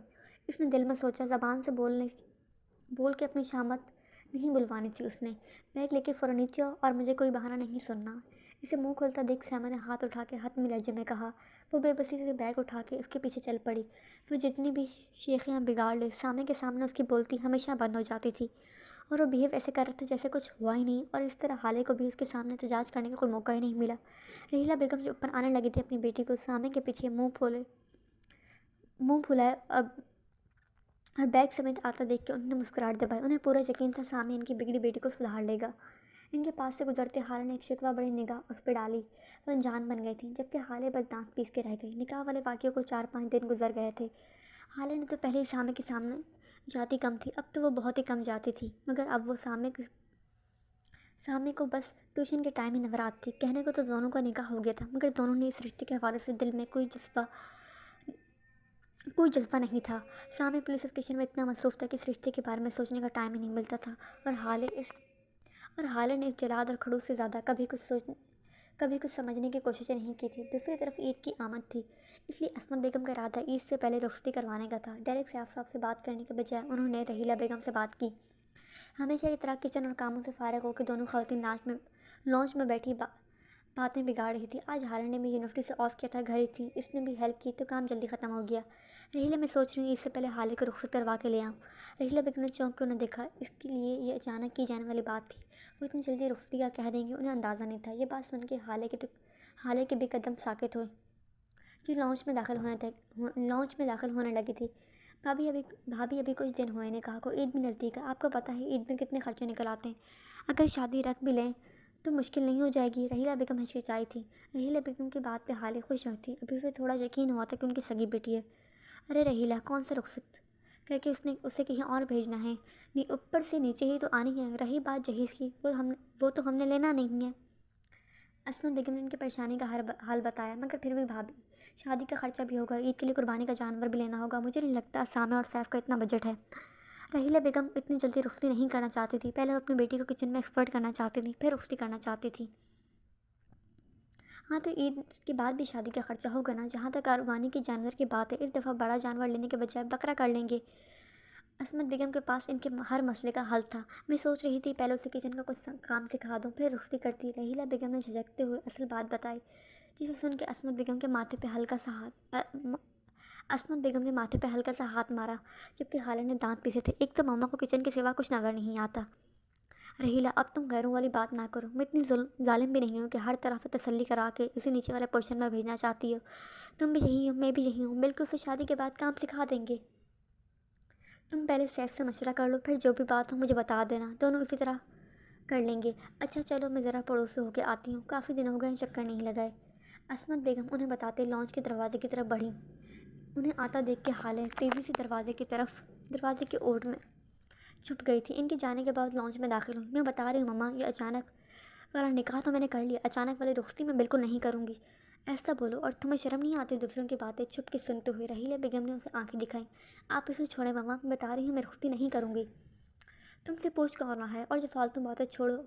اس نے دل میں سوچا، زبان سے بول کے اپنی شامت نہیں بلوانی تھی اس نے۔ بیگ لے کے فوراً نیچے آؤ اور مجھے کوئی بہانہ نہیں سننا۔ اسے منہ کھولتا دیکھ سیما نے ہاتھ اٹھا کے حتمی لہجے میں کہا۔ وہ بے بسی سے بیگ اٹھا کے اس کے پیچھے چل پڑی۔ وہ جتنی بھی شیخیاں بگاڑ لے، سامنے کے سامنے اس کی بولتی ہمیشہ بند ہو جاتی تھی، اور وہ بہیو ایسے کر رہے تھے جیسے کچھ ہوا ہی نہیں، اور اس طرح حالے کو بھی اس کے سامنے احتجاج کرنے کا کوئی موقع ہی نہیں ملا۔ رحیلہ بیگم جو اوپر آنے لگی تھی اپنی بیٹی کو سامنے کے پیچھے منہ پھلائے اور بیگ سمیت آتا دیکھ کے انہوں نے مسکراہٹ دبائی۔ انہیں پورا یقین تھا سامنے ان کی بگڑی بیٹی کو سدھار لے گا۔ ان کے پاس سے گزرتے حالے نے ایک شکوہ بڑی نگاہ اس پہ ڈالی۔ وہ انجان بن گئی تھیں، جبکہ حالے بس دانت پیس کے رہ گئی۔ نکاح والے واقعے کو 4-5 دن گزر گئے تھے۔ حالے نے تو پہلے ہی سامنے کے سامنے جاتی کم تھی، اب تو وہ بہت ہی کم جاتی تھی، مگر اب وہ سامنے کو بس ٹیوشن کے ٹائم ہی نظر آتی تھی۔ کہنے کو تو دونوں کا نکاح ہو گیا تھا، مگر دونوں نے اس رشتے کے حوالے سے دل میں کوئی جذبہ نہیں تھا۔ سامنے پولیس اسٹیشن میں اتنا مصروف تھا کہ اس رشتے کے بارے میں سوچنے کا ٹائم ہی نہیں ملتا تھا، اور حالے نے اس جلاد اور کھڑوس سے زیادہ کبھی کچھ سمجھنے کی کوششیں نہیں کی تھی۔ دوسری طرف عید کی آمد تھی، اس لیے عصمت بیگم کا ارادہ عید سے پہلے رخصتی کروانے کا تھا۔ ڈائریکٹ سیاف صاحب سے بات کرنے کے بجائے انہوں نے رحیلہ بیگم سے بات کی۔ ہمیشہ کی طرح کچن اور کاموں سے فارغ ہو کے دونوں خواتین لانچ میں بیٹھی باتیں بگاڑ رہی تھی۔ آج حالے نے بھی یونیورسٹی سے آف کیا تھا، گھر ہی تھی، اس نے بھی ہیلپ کی تو کام جلدی ختم ہو گیا۔ رحیلہ، میں سوچ رہی ہوں اس سے پہلے حالے کو رخصت کروا کے لے آؤں۔ رحیلہ بیگم نے چونک کے انہیں دیکھا۔ اس کے لیے یہ اچانک کی جانے والی بات تھی، وہ اتنی جلدی رخصتی کا کہہ دیں گے انہیں اندازہ نہیں تھا۔ یہ بات سن کے حالے کے بھی قدم ساکت ہوئے جو لانچ میں داخل ہونے لگی تھی۔ بھابھی ابھی کچھ دن ہوئے، نکاح کو، عید بھی نزدیک ہے، آپ کو پتہ ہے عید میں کتنے خرچے نکل آتے ہیں، اگر شادی رکھ بھی لیں تو مشکل نہیں ہو جائے گی؟ رحیلہ بیگم ہچکچائی تھی۔ رحیلہ بیگم کی بات پہ حالے خوش ہوتی، ابھی اسے تھوڑا یقین ہوا تھا کہ ان کی سگی بیٹی ہے۔ ارے رحیلہ، کون سے رخصت کر کے اسے کہیں اور بھیجنا ہے؟ اوپر سے نیچے ہی تو آنی ہے۔ رہی بات جہیز کی، وہ تو ہم نے لینا نہیں ہے۔ عصمت بیگم نے ان کی پریشانی کا حل بتایا، مگر پھر بھی بھابھی، شادی کا خرچہ بھی ہوگا، عید کے لیے قربانی کا جانور بھی لینا ہوگا، مجھے نہیں لگتا سامع اور سیف کا اتنا بجٹ ہے۔ رحیلہ بیگم اتنی جلدی رخصتی نہیں کرنا چاہتی تھی، پہلے وہ اپنی بیٹی کو کچن میں ایکسپرٹ کرنا چاہتی تھی، پھر رخصتی کرنا چاہتی تھی۔ ہاں تو عید کے بعد بھی شادی کا خرچہ ہوگا نا۔ جہاں تک قربانی کے جانور کی بات ہے، اس دفعہ بڑا جانور لینے کے بجائے بکرا کر لیں گے۔ عصمت بیگم کے پاس ان کے ہر مسئلے کا حل تھا۔ میں سوچ رہی تھی پہلے اسے کچن کا کچھ کام سکھا دوں، پھر رخصتی کرتی۔ رحیلہ بیگم نے جھجکتے ہوئے اصل بات بتائی، جسے سن کے عصمت بیگم کے ماتھے پہ ہلکا سا ہاتھ مارا، جبکہ حالے نے دانت پیسے تھے۔ ایک تو ماما کو کچن کے سوا کچھ نظر نہیں آتا۔ رحیلہ، اب تم غیروں والی بات نہ کرو، میں اتنی ظالم بھی نہیں ہوں کہ ہر طرف تسلی کرا کے اسے نیچے والے پورشن میں بھیجنا چاہتی ہو۔ تم بھی یہی ہو، میں بھی یہی ہوں، بلکہ اسے شادی کے بعد کام سکھا دیں گے۔ تم پہلے سیف سے مشورہ کر لو، پھر جو بھی بات ہو مجھے بتا دینا۔ دونوں اسی طرح کر لیں گے۔ اچھا چلو میں ذرا پڑوس سے ہو کے آتی ہوں، کافی دن ہو گئے چکر نہیں لگائے۔ عصمت بیگم انہیں بتاتے لانچ کے دروازے کی طرف بڑھیں۔ انہیں آتا دیکھ کے ہالے تیزی سے دروازے کے اوٹ میں چھپ گئی تھی۔ ان کے جانے کے بعد لانچ میں داخل ہوئی۔ میں بتا رہی ہوں ماما، یہ اچانک والا نکاح تو میں نے کر لیا، اچانک والی رخصتی میں بالکل نہیں کروں گی۔ ایسا بولو، اور تمہیں شرم نہیں آتی دوسروں کی باتیں چھپ کے سنتے ہوئے؟ رحیلہ بیگم نے اسے آنکھیں دکھائیں۔ آپ اسے چھوڑیں ماما، میں بتا رہی ہوں میں رخصتی نہیں کروں گی۔ تم سے پوچھ کون رہا ہے؟ اور جو فالتو باتیں چھوڑو،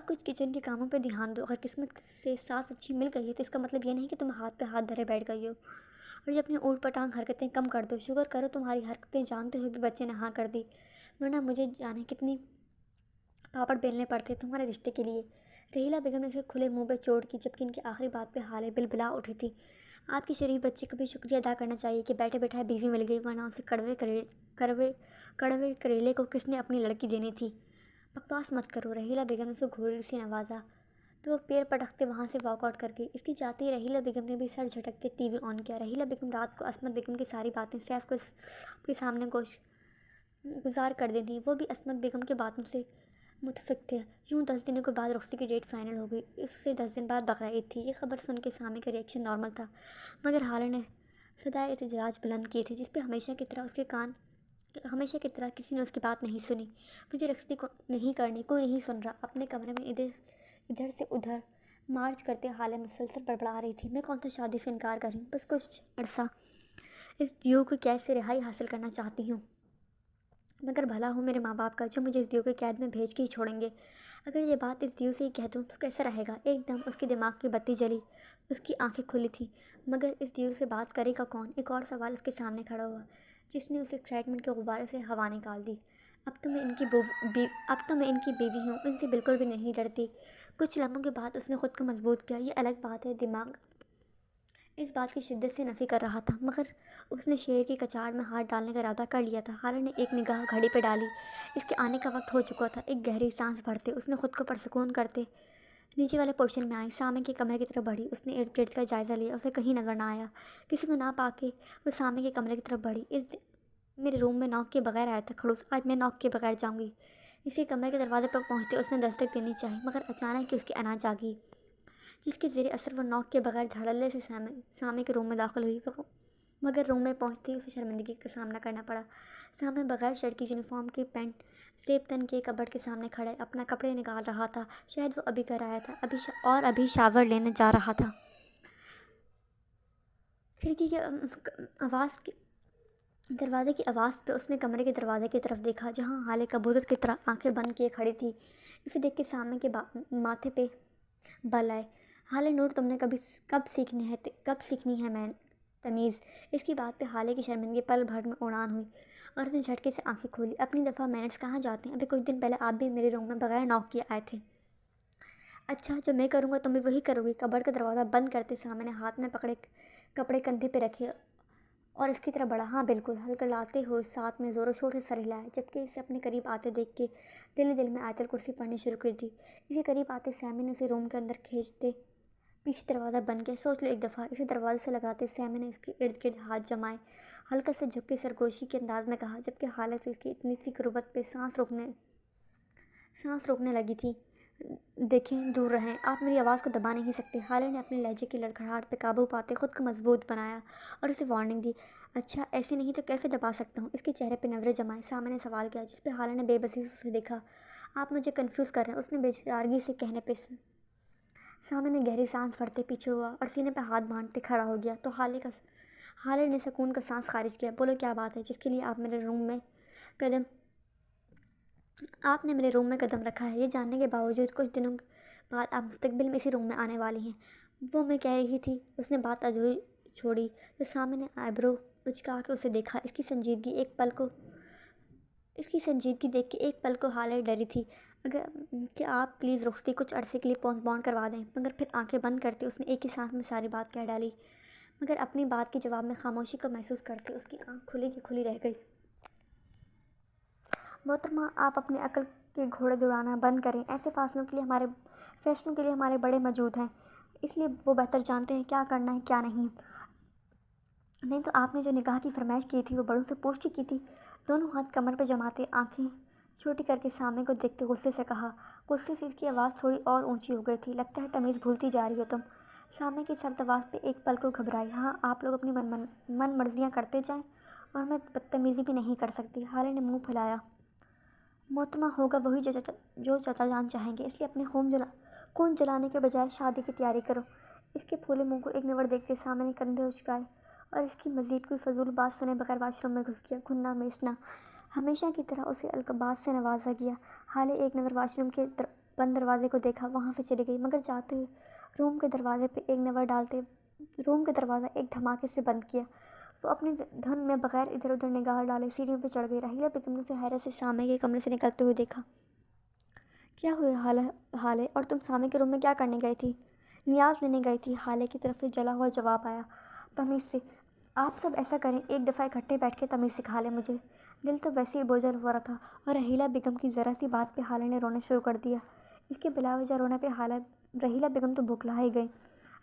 کچھ کچن کے کاموں پہ دھیان دو۔ اگر قسمت سے ساس اچھی مل گئی ہے تو اس کا مطلب یہ نہیں کہ تم ہاتھ پہ ہاتھ دھرے بیٹھ گئی ہو، اور یہ اپنی اوٹ پٹانگ حرکتیں کم کر دو۔ شکر کرو تمہاری حرکتیں جانتے ہوئے بھی بچے نے ہاں کر دی، ورنہ مجھے جانے کتنی پاپڑ بیلنے پڑتے تمہارے رشتے کے لیے۔ رحیلہ بیگم نے اسے کھلے منہ پہ چوٹ کی، جبکہ ان کی آخری بات پہ حالے بلبلا اٹھی تھی۔ آپ کی شریف بچے کو بھی شکریہ ادا کرنا چاہیے کہ بیٹھے بیٹھائے بیوی مل گئی، ورنہ اسے کڑوے کریلے کو کس نے اپنی لڑکی دینی تھی۔ بکواس مت کرو، رحیلہ بیگم نے اسے گھوڑی سے نوازا تو وہ پیر پٹکتے وہاں سے واک آؤٹ کر گئی۔ اس کی جاتے ہی رحیلہ بیگم نے بھی سر جھٹکتے ٹی وی آن کیا۔ رحیلہ بیگم رات کو عصمت بیگم کی ساری باتیں سیف کو کے سامنے گزار کر دی تھیں۔ وہ بھی عصمت بیگم کی باتوں سے متفق تھے۔ یوں 10 دنوں کے بعد رخصتی کی ڈیٹ فائنل ہو گئی۔ اس سے 10 دن بعد بقرعید تھی۔ یہ خبر سن کے سامع کا ریئیکشن نارمل تھا، مگر حالے نے صدائے احتجاج بلند کی تھی، جس پہ ہمیشہ کی طرح کسی نے اس کی بات نہیں سنی۔ مجھے رخصتی نہیں کرنی، کوئی نہیں سن رہا۔ اپنے کمرے میں ادھر سے ادھر مارچ کرتے حالے مسلسل بڑبڑا رہی تھی۔ میں کون سا شادی سے انکار کر رہی ہوں، بس کچھ عرصہ اس دیو کی قید سے رہائی حاصل کرنا چاہتی ہوں، مگر بھلا ہوں میرے ماں باپ کا جو مجھے اس دیو کی قید میں بھیج کے ہی چھوڑیں گے۔ اگر یہ بات اس دیو سے ہی کہہ دوں تو کیسا رہے گا؟ ایک دم اس کے دماغ کی بتی جلی، اس کی آنکھیں کھلی تھیں، مگر اس دیو سے بات کرے گا کون؟ ایک اور سوال اس کے سامنے کھڑا ہوا، جس نے اسے ایکسائٹمنٹ کے غبارے سے ہوا نکال دی۔ اب تو میں ان کی بیوی ہوں، ان سے بالکل بھی نہیں ڈرتی۔ کچھ لمحوں کے بعد اس نے خود کو مضبوط کیا۔ یہ الگ بات ہے دماغ اس بات کی شدت سے نفی کر رہا تھا، مگر اس نے شیر کی کچاڑ میں ہاتھ ڈالنے کا ارادہ کر لیا تھا۔ حالے نے ایک نگاہ گھڑی پہ ڈالی، اس کے آنے کا وقت ہو چکا تھا۔ ایک گہری سانس بھرتے اس نے خود کو پرسکون کرتے نیچے والے پورشن میں آئی، سامع کے کمرے کی طرف بڑھی۔ اس نے ارد گرد کا جائزہ لیا، اسے کہیں نظر نہ آیا۔ کسی کو نہ پا کے وہ سامع کے کمرے کی طرف بڑھی۔ میرے روم میں نوک کے بغیر آیا تھا خڑوس، آج میں نوک کے بغیر جاؤں گی۔ اسی کمرے کے دروازے پر پہنچتے اس نے دستک دینی چاہی، مگر اچانک ہی اس کی انا جاگی، جس کے زیر اثر وہ نوک کے بغیر دھڑلے سے سامع کے روم میں داخل ہوئی، مگر روم میں پہنچتے ہی اسے شرمندگی کا سامنا کرنا پڑا۔ سامع بغیر شرٹ کی یونیفارم کی پینٹ زیب تن کے کبرڈ کے سامنے کھڑے اپنا کپڑے نکال رہا تھا۔ شاید وہ ابھی گھر آیا تھا ابھی شاور لینے جا رہا تھا۔ دروازے کی آواز پہ اس نے کمرے کے دروازے کی طرف دیکھا، جہاں حالے کبوتر کی طرح آنکھیں بند کیے کھڑی تھی۔ اسے دیکھ کے سامع کے ماتھے پہ بل آئے۔ حالے نور، تم نے کب سیکھنی ہے میں تمیز؟ اس کی بات پہ حالے کی شرمندگی پل بھر میں اڑان ہوئی اور اس نے جھٹکے سے آنکھیں کھولی۔ اپنی دفعہ مینرز کہاں جاتے ہیں؟ ابھی کچھ دن پہلے آپ بھی میرے روم میں بغیر نوک کیے آئے تھے۔ اچھا، جو میں کروں گا تم بھی وہی کرو گی؟ کبرڈ کا دروازہ بند کرتے سامع نے ہاتھ میں پکڑے کپڑے کندھے پہ رکھے اور اس کی طرف بڑھا۔ ہاں بالکل، ہلکلاتے ہوئے ساتھ میں زور و شور سے سر ہلایا، جبکہ اسے اپنے قریب آتے دیکھ کے دل ہی دل میں آیت الکرسی پڑھنی شروع کر دی۔ اسے قریب آتے سامع نے اسے روم کے اندر کھینچتے پیچھے دروازہ بند کیا۔ سوچ لو ایک دفعہ، اسے دروازے سے لگاتے سامع نے اس کے ارد گرد ہاتھ جمائے، ہلکا سے جھک کے سرگوشی کے انداز میں کہا، جبکہ حالے سے اس کی اتنی سی قربت پہ سانس روکنے لگی تھی۔ دیکھیں، دور رہیں، آپ میری آواز کو دبا نہیں سکتے۔ حالے نے اپنے لہجے کی لڑکھڑاہٹ پہ قابو پاتے خود کو مضبوط بنایا اور اسے وارننگ دی۔ اچھا، ایسے نہیں تو کیسے دبا سکتا ہوں؟ اس کے چہرے پہ نظریں جمائے سامع نے سوال کیا، جس پہ حالے نے بے بسی سے اسے دیکھا۔ آپ مجھے کنفیوز کر رہے ہیں، اس نے بے چارگی سے کہنے پہ سامع نے گہری سانس بھرتے پیچھے ہوا اور سینے پہ ہاتھ باندھتے کھڑا ہو گیا۔ تو حالے نے سکون کا سانس خارج کیا۔ بولو کیا بات ہے جس کے لیے آپ نے میرے روم میں قدم رکھا ہے؟ یہ جاننے کے باوجود کچھ دنوں بعد آپ مستقبل میں اسی روم میں آنے والی ہیں۔ وہ میں کہہ رہی تھی۔ اس نے بات ادھوری چھوڑی تو سامع نے آئیبرو اچکا کے اسے دیکھا۔ اس کی سنجیدگی دیکھ کے ایک پل کو حالے ڈری تھی کہ آپ پلیز رخصتی کچھ عرصے کے لیے پوسٹ پون کروا دیں، مگر پھر آنکھیں بند کرتے اس نے ایک ہی سانس میں ساری بات کہہ ڈالی، مگر اپنی بات کے جواب میں خاموشی کو محسوس کرتے اس کی آنکھ کھلی کی کھلی رہ گئی۔ محترمہ، آپ اپنی عقل کے گھوڑے دوڑانا بند کریں۔ ایسے فیصلوں کے لیے ہمارے بڑے موجود ہیں، اس لیے وہ بہتر جانتے ہیں کیا کرنا ہے کیا نہیں۔ نہیں تو آپ نے جو نکاح کی فرمائش کی تھی وہ بڑوں سے پوچھ کے کی تھی؟ دونوں ہاتھ کمر پہ جماتے آنکھیں چھوٹی کر کے سامنے کو دیکھتے غصے سے کہا۔ غصے سے اس کی آواز تھوڑی اور اونچی ہو گئی تھی۔ لگتا ہے تمیز بھولتی جا رہی ہو تم۔ سامنے کی سرد آواز پہ ایک پل کو گھبرائی۔ ہاں، آپ لوگ اپنی من مرضیاں کرتے جائیں اور میں بدتمیزی بھی نہیں کر سکتی۔ ہالے نے منہ پھیلایا۔ محتمہ ہوگا وہی جو چچا جان چاہیں گے، اس لیے اپنے خون جلانے کے بجائے شادی کی تیاری کرو۔ اس کے پھولے منہ کو ایک نظر دیکھتے سامنے نے کندھے اچکائے اور اس کی مزید کوئی فضول بات سنے بغیر واش روم میں گھس گیا۔ گھننا میچنا ہمیشہ کی طرح اسے القابات سے نوازا گیا۔ ہالے ایک نظر واش روم کے بند دروازے کو دیکھا، وہاں سے چلی گئی، مگر جاتے ہوئے روم کے دروازے پہ ایک نظر ڈالتے روم کا دروازہ ایک دھماکے سے بند کیا۔ وہ اپنی دھن میں بغیر ادھر ادھر نگاہ ڈالے سیڑھیوں پہ چڑھ گئی۔ راہیلہ بیگم نے اسے حیرت سے سامنے کے کمرے سے نکلتے ہوئے دیکھا۔ کیا ہوا ہالے، اور تم سامنے کے روم میں کیا کرنے گئی تھی؟ نیاز لینے گئی تھی، ہالے کی طرف سے جلا ہوا جواب آیا۔ تمیز سے آپ سب ایسا کریں، ایک دفعہ اکٹھے بیٹھ کے تمیز سکھا لیں مجھے۔ دل تو ویسے ہی بوجھل ہو رہا تھا اور راہیلہ بیگم کی ذرا سی بات پہ ہالے نے رونا شروع کر دیا۔ اس کے بلا وجہ رونے پہ راہیلہ بیگم تو بھوکلا ہی گئی۔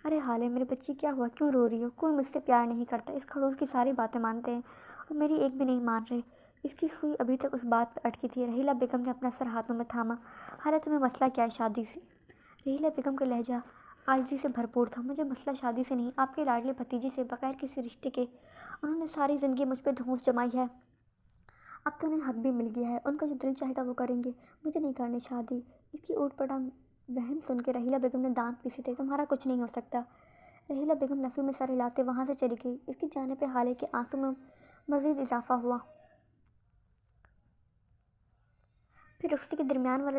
ارے ہالے، میری بچی کیا ہوا، کیوں رو رہی ہو؟ کوئی مجھ سے پیار نہیں کرتا، اس کھڑوس کی ساری باتیں مانتے ہیں اور میری ایک بھی نہیں مان رہے۔ اس کی سوئی ابھی تک اس بات پہ اٹکی تھی۔ راہیلہ بیگم نے اپنا سر ہاتھوں میں تھاما۔ ہالے، تمہیں مسئلہ کیا ہے شادی سے؟ راہیلہ بیگم کا لہجہ عاجزی سے بھرپور تھا۔ مجھے مسئلہ شادی سے نہیں، آپ کے لاڈلے بھتیجے سے بغیر کسی رشتے کے انہوں نے ساری زندگی مجھ پہ دھونس جمائی ہے۔ اب تو انہیں حق بھی مل گیا ہے، ان کا جو دل چاہتا وہ کریں گے، مجھے نہیں کرنی شادی۔ اس کی اوٹ پٹانگ بہن سن کے راہیلہ بیگم نے دانت پیسے تھے۔ تمہارا کچھ نہیں ہو سکتا۔ راہیلہ بیگم نفی میں سر ہلاتے وہاں سے چلی گئی۔ اس کی جانے پہ ہالے کے آنسو میں مزید اضافہ ہوا۔ پھر رخصتی کے درمیان والے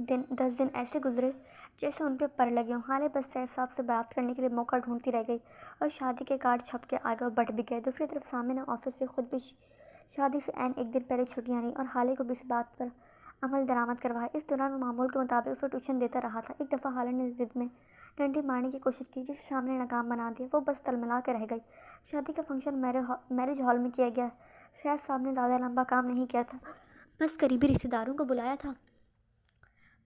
10 دن ایسے گزرے جیسے ان پہ پر لگے ہوں۔ ہالے بس سیف صاحب سے بات کرنے کے لیے موقع ڈھونڈتی رہ گئی اور شادی کے کارڈ چھپ کے آگے اور بٹ بھی گئے۔ دوسری طرف سامنے نے آفس سے خود بھی شادی سے عین ایک دن پہلے چھٹیاں لیں اور ہالے کو بھی اس بات پر عمل درآمد کروایا۔ اس دوران وہ معمول کے مطابق اسے ٹیوشن دیتا رہا تھا۔ ایک دفعہ ہالے نے ضد میں ڈنڈی مارنے کی کوشش کی جسے سامنے ناکام بنا دیا۔ وہ بس تلملا کے رہ گئی۔ شادی کا فنکشن میرج ہال میں کیا گیا۔ سیف صاحب نے زیادہ لمبا کام نہیں کیا تھا، بس قریبی رشتے داروں کو بلایا تھا۔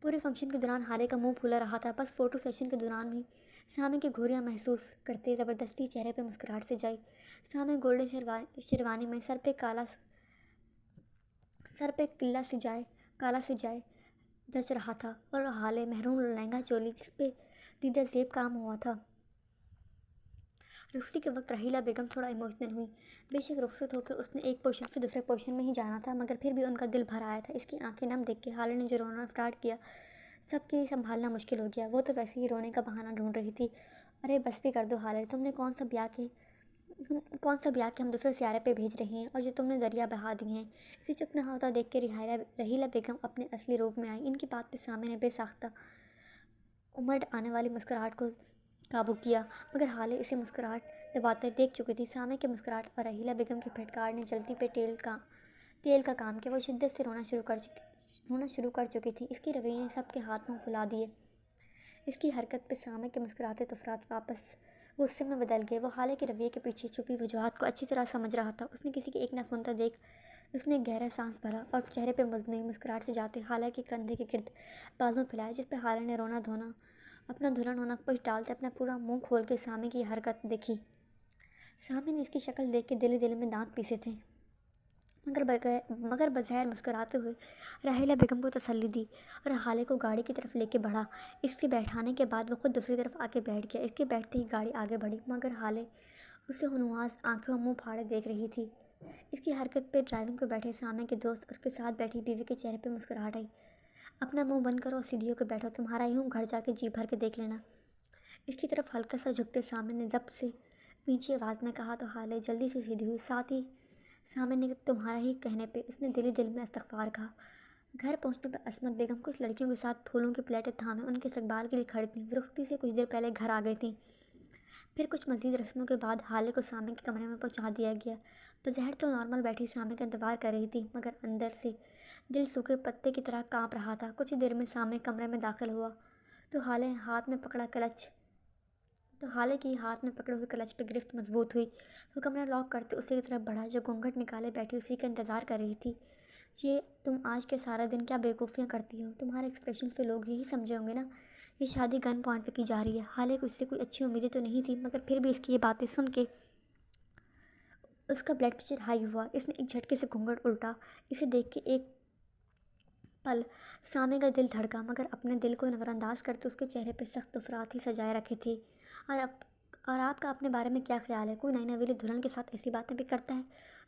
پورے فنکشن کے دوران ہالے کا منہ پھولا رہا تھا، بس فوٹو سیشن کے دوران بھی سامنے کی گھوریاں محسوس کرتے زبردستی چہرے پہ مسکراہٹ سے جائی۔ سامنے گولڈن شیروانی میں سر پہ کالا سجائے جچ رہا تھا اور ہالے محرون لہنگا چولی جس پہ دیدہ زیب کام ہوا تھا۔ رخصتی کے وقت راہیلہ بیگم تھوڑا ایموشنل ہوئی۔ بے شک رخصت ہو کے اس نے ایک پوشن سے دوسرے پوشن میں ہی جانا تھا، مگر پھر بھی ان کا دل بھر آیا تھا۔ اس کی آنکھیں نم دیکھ کے ہالے نے جو رونا اسٹارٹ کیا سب کے لیے سنبھالنا مشکل ہو گیا۔ وہ تو ویسے ہی رونے کا بہانہ ڈھونڈ رہی تھی۔ ارے بس بھی کر دو ہالے، تم نے کون سا بیاہ کے ہم دوسرے سیارے پہ بھیج رہے ہیں اور جو تم نے دریا بہا دی ہیں۔ اسے چپ نہ ہوتا دیکھ کے راہیلہ بیگم اپنے اصلی روپ میں آئی۔ ان کی بات پہ سامنے نے بے ساختہ امڑ آنے والی مسکراہٹ کو قابو کیا، مگر ہالے اسے مسکراہٹ دباتے دیکھ چکی تھی۔ سامنے کی مسکراہٹ اور راہیلہ بیگم کی پھٹکار نے جلتی پہ تیل کا کام کیا۔ وہ شدت سے رونا شروع کر چکی تھی۔ اس کے رویے نے سب کے ہاتھ منہ پھلا دیے۔ اس کی حرکت پہ سامنے کے مسکراتے تفرات واپس غصے میں بدل گئے۔ وہ ہالے کے رویے کے پیچھے چھپی وجوہات کو اچھی طرح سمجھ رہا تھا۔ اس نے کسی کی ایک نفونتا دیکھ اس نے گہرا سانس بھرا اور چہرے پہ مصنوعی مسکراہٹ سے جاتے ہالے کے کندھے کے گرد بازو پھیلائے جس پہ ہالے نے اپنا دلہن ہونا پشت ڈالتے اپنا پورا منہ کھول کے سامنے کی حرکت دیکھی۔ سامنے نے اس کی شکل دیکھ کے دل میں دانت پیسے تھے، مگر بظاہر مسکراتے ہوئے راہیلہ بیگم کو تسلی دی اور ہالے کو گاڑی کی طرف لے کے بڑھا۔ اس کے بیٹھانے کے بعد وہ خود دوسری طرف آ کے بیٹھ گیا۔ اس کے بیٹھتے ہی گاڑی آگے بڑھی، مگر ہالے اسے ہنواز آنکھیں اور منہ پھاڑے دیکھ رہی تھی۔ اس کی حرکت پہ ڈرائیونگ پہ بیٹھے سامنے کے دوست اور اس کے ساتھ بیٹھی بیوی کے چہرے پہ مسکراہٹ آئی۔ اپنا منہ بند کرو اور سیدھی ہو کے بیٹھو، تمہارا یوں گھر جا کے جی بھر کے دیکھ لینا۔ اس کی طرف ہلکا سا جھکتے سامنے نے ضبط سے اونچی آواز میں کہا تو ہالے جلدی سے سیدھی ہوئی۔ ساتھ ہی سامنے نے تمہارا ہی کہنے پہ اس نے دل میں استغفار کہا۔ گھر پہنچنے پر عصمت بیگم کچھ لڑکیوں کے ساتھ پھولوں کی پلیٹیں تھامے ان کے استقبال کے لیے کھڑی تھیں۔ رخصتی سے کچھ دیر پہلے گھر آ گئی تھیں۔ پھر کچھ مزید رسموں کے بعد ہالے کو سامنے کے کمرے میں پہنچا دیا گیا۔ بظاہر تو نارمل بیٹھی سامنے کا انتظار کر رہی تھی، مگر اندر سے دل سوکھے پتے کی طرح کانپ رہا تھا۔ کچھ دیر میں سامنے کمرے میں داخل ہوا تو ہالے کی ہاتھ میں پکڑے ہوئے کلچ پہ گرفت مضبوط ہوئی۔ وہ کمرہ لاک کرتے اسی کی طرف بڑھا جو گھونگھٹ نکالے بیٹھی اسی کا انتظار کر رہی تھی۔ یہ تم آج کے سارا دن کیا بیوقوفیاں کرتی ہو؟ تمہارے ایکسپریشن سے لوگ یہی سمجھے ہوں گے نا یہ شادی گن پوائنٹ پہ کی جا رہی ہے۔ ہالے کو اس سے کوئی اچھی امیدیں تو نہیں تھی، مگر پھر بھی اس کی یہ باتیں سن کے اس کا بلڈ پریشر ہائی ہوا۔ اس نے ایک جھٹکے سے گھونگھٹ الٹا۔ اسے دیکھ کے ایک پل سامع کا دل دھڑکا، مگر اپنے دل کو نظر انداز کرتے اس کے چہرے پہ سخت افراد ہی سجائے رکھے تھے۔ اور آپ کا اپنے بارے میں کیا خیال ہے؟ کوئی نئی نویلی دلہن کے ساتھ ایسی باتیں بھی کرتا ہے؟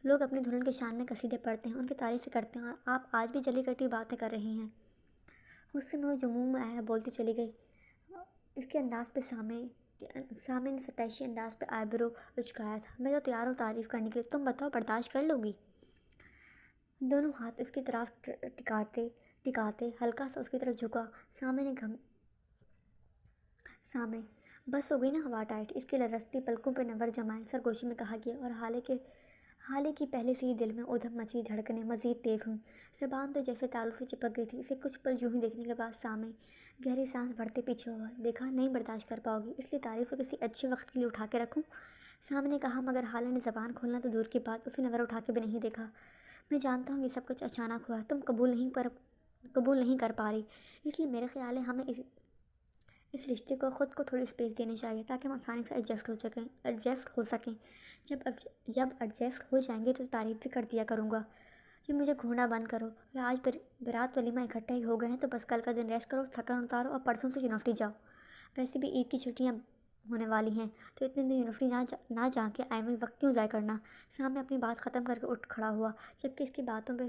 لوگ اپنی دلہن کے شان میں قصیدے پڑھتے ہیں، ان کی تعریفیں کرتے ہیں، اور آپ آج بھی جلی کٹی باتیں کر رہی ہیں۔ غصے میں وہ جو منہ میں آیا بولتی چلی گئی۔ اس کے انداز پہ سامع نے ستائشی انداز پہ آئیبرو اچکایا تھا۔ میں تو تیار ہوں تعریف کرنے کے لیے، تم بتاؤ برداشت کر لو گی؟ دونوں ہاتھ اس کی طرف ٹکاتے ہلکا سا اس کی طرف جھکا۔ سامع بس ہو گئی نا ہوا ٹائٹ؟ اس کی لرزتی پلکوں پہ نظر جمائے سرگوشی میں کہا گیا، اور حالے کی پہلے سے ہی دل میں ادھم مچی دھڑکنیں مزید تیز ہوئیں۔ زبان تو جیسے تالو سے چپک گئی تھی۔ اسے کچھ پل یوں ہی دیکھنے کے بعد سامع گہری سانس بھرتے پیچھے ہوا۔ دیکھا نہیں برداشت کر پاؤ گی، اس لیے تعریف کو کسی اچھے وقت کے لیے اٹھا کے رکھوں؟ سامع نے کہا، مگر حالے نے زبان کھولنا تو دور کی بات اسے نظر اٹھا کے بھی نہیں دیکھا۔ میں جانتا ہوں یہ سب کچھ اچانک ہوا، تم قبول نہیں کر پا رہی، اس لیے میرے خیال ہے ہمیں اس رشتے کو خود کو تھوڑی اسپیس دینی چاہیے تاکہ ہم آسانی سے ایڈجسٹ ہو سکیں۔ جب ایڈجسٹ ہو جائیں گے تو تعریف بھی کر دیا کروں گا کہ مجھے گھورنا بند کرو، اور آج برات ولیمہ اکٹھا ہی ہو گئے ہیں تو بس کل کا دن ریسٹ کرو، تھکن اتارو اور پرسوں سے یونیورسٹی جاؤ۔ ویسے بھی عید کی چھٹیاں ہونے والی ہیں تو اتنے دن یونیورسٹی نہ جا کے آئے ہوئے وقت کیوں ضائع کرنا؟ سامع اپنی بات ختم کر کے اٹھ کھڑا ہوا، جبکہ اس کی باتوں پہ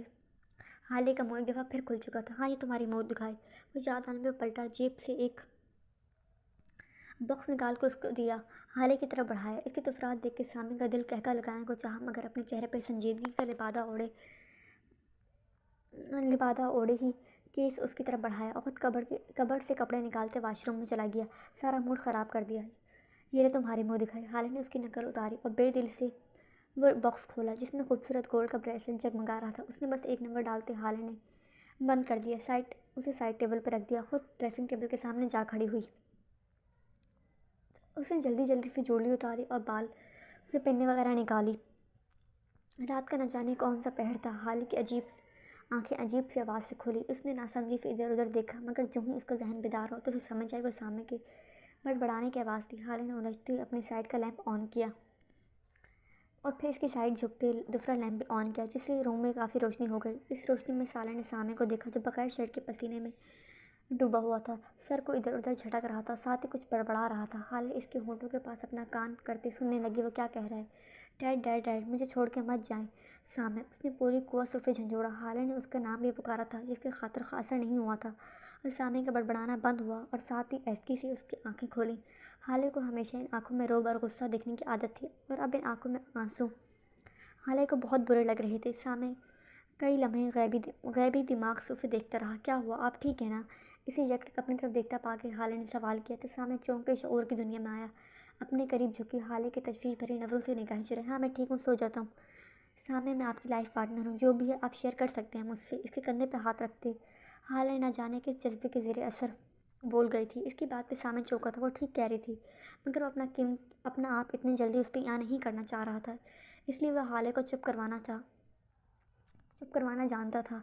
حالے کا منہ ایک دفعہ پھر کھل چکا تھا۔ ہاں، یہ تمہاری موت دکھائے۔ وہ یاد آنے پہ پلٹا، جیب سے ایک باکس نکال کے اس کو دیا، حالے کی طرف بڑھایا۔ اس کے تفرات دیکھ کے سامع کا دل قہقہ لگانے کو چاہا، مگر اپنے چہرے پہ سنجیدگی کا لبادہ اوڑھے ہی کیس اس کی طرف بڑھایا اور خود کبرڈ سے کپڑے نکالتے واش روم میں چلا گیا۔ سارا موڈ خراب کر دیا۔ یہ لے تمہاری منہ دکھائی۔ حالے نے اس کی نقل اتاری اور بے دل سے وہ باکس کھولا جس میں خوبصورت گولڈ کا بریسلٹ جگمگا رہا تھا۔ اس نے بس ایک نمبر ڈالتے حالے نے بند کر دیا، اسے سائڈ ٹیبل پہ رکھ دیا، خود ڈریسنگ ٹیبل کے سامنے جا کھڑی ہوئی۔ اس نے جلدی سے جوڑی اتاری اور بال سے پنیں وغیرہ نکالی۔ رات کا نہ جانے کون سا پہر تھا۔ حالے کی آنکھیں عجیب سی آواز سے کھلی۔ اس نے ناسمجھی سے ادھر ادھر دیکھا، مگر جوں ہی اس کا ذہن بیدار ہو تو اسے سمجھ آئی وہ سامع کے بڑبڑانے کی آواز تھی۔ حالے نے الجھتے ہوئے اپنی سائڈ کا لیمپ آن کیا اور پھر اس کی سائڈ جھکتے دوسرا لیمپ بھی آن کیا، جس سے روم میں کافی روشنی ہو گئی۔ اس روشنی میں سالہ نے سامع کو دیکھا جو بغیر شرٹ کے پسینے میں ڈوبا ہوا تھا، سر کو ادھر ادھر جھٹک رہا تھا، ساتھ ہی کچھ بڑبڑا رہا تھا۔ حالے اس کے ہونٹوں کے پاس اپنا کان کرتے سننے لگی وہ کیا کہہ رہا ہے۔ ڈیڈ مجھے چھوڑ کے مت جائیں سامع۔ اس نے پوری قوت سے اسے جھنجھوڑا۔ حالے نے اس کا نام بھی پکارا تھا جس کے خاطر اثر نہیں ہوا تھا، اور سامع کا بڑبڑانا بند ہوا اور ساتھ ہی ایسکی سے اس کی آنکھیں کھولیں۔ حالے کو ہمیشہ ان آنکھوں میں رعب اور غصہ دیکھنے کی عادت تھی، اور اب ان آنکھوں میں آنسو حالے کو بہت برے لگ رہے تھے۔ سامع کئی لمحے غیبی دماغ سے اسے دیکھتا رہا۔ کیا ہوا؟ آپ ٹھیک ہیں نا؟ اسے یکٹک اپنی طرف دیکھتا پا کے حالے نے سوال کیا تو سامع چونک کے شعور کی دنیا میں آیا، اپنے قریب جھکی حالے کے تشویش بھری نظروں سے نگاہیں چرائے۔ ہاں میں ٹھیک ہوں، سو جاتا ہوں سامع، میں آپ کی لائف پارٹنر ہوں، جو بھی ہے آپ شیئر کر سکتے ہیں مجھ سے۔ اس کے کندھے پہ ہاتھ رکھتے حالے نہ جانے کس جذبے کے زیر اثر بول گئی تھی۔ اس کی بات پہ سامع چونکا تھا۔ وہ ٹھیک کہہ رہی تھی، مگر وہ اپنا آپ اتنی جلدی اس پہ یہاں نہیں کرنا چاہ رہا تھا، اس لیے وہ حالے کو چپ کروانا جانتا تھا۔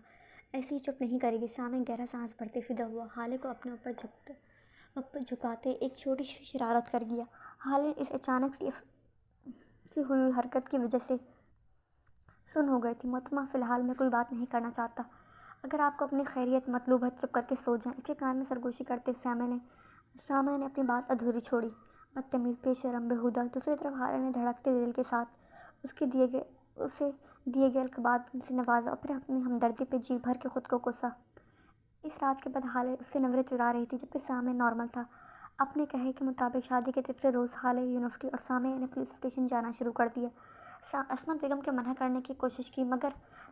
ایسے ہی چپ نہیں کرے گی۔ سامع گہرا سانس بھرتے فدا ہوا، حالے کو اپنے اوپر جھکاتے ایک چھوٹی سی شرارت کر گیا۔ حالے اس اچانک سی ہوئی حرکت کی وجہ سے سن ہو گئی تھی۔ محترمہ فی الحال میں کوئی بات نہیں کرنا چاہتا، اگر آپ کو اپنی خیریت مطلوب ہے چپ کر کے سو جائیں۔ اس کے کان میں سرگوشی کرتے سامع نے اپنی بات ادھوری چھوڑی۔ بدتمیز، بے شرم، بیہودہ۔ دوسری طرف حالے نے دھڑکتے دل کے ساتھ اسے دیے گئے القابات سے نوازا اور پھر اپنی ہمدردی پہ جی بھر کے خود کو کوسا۔ اس رات کے بعد حالے اس سے نظریں چرا رہی تھی جبکہ سامع نارمل تھا۔ اپنے کہے کے مطابق شادی کے تیسرے روز حالے یونیورسٹی اور سامع نے پولیس اسٹیشن جانا شروع کر دیا۔ عصمت بیگم کے منع کرنے کی کوشش کی، مگر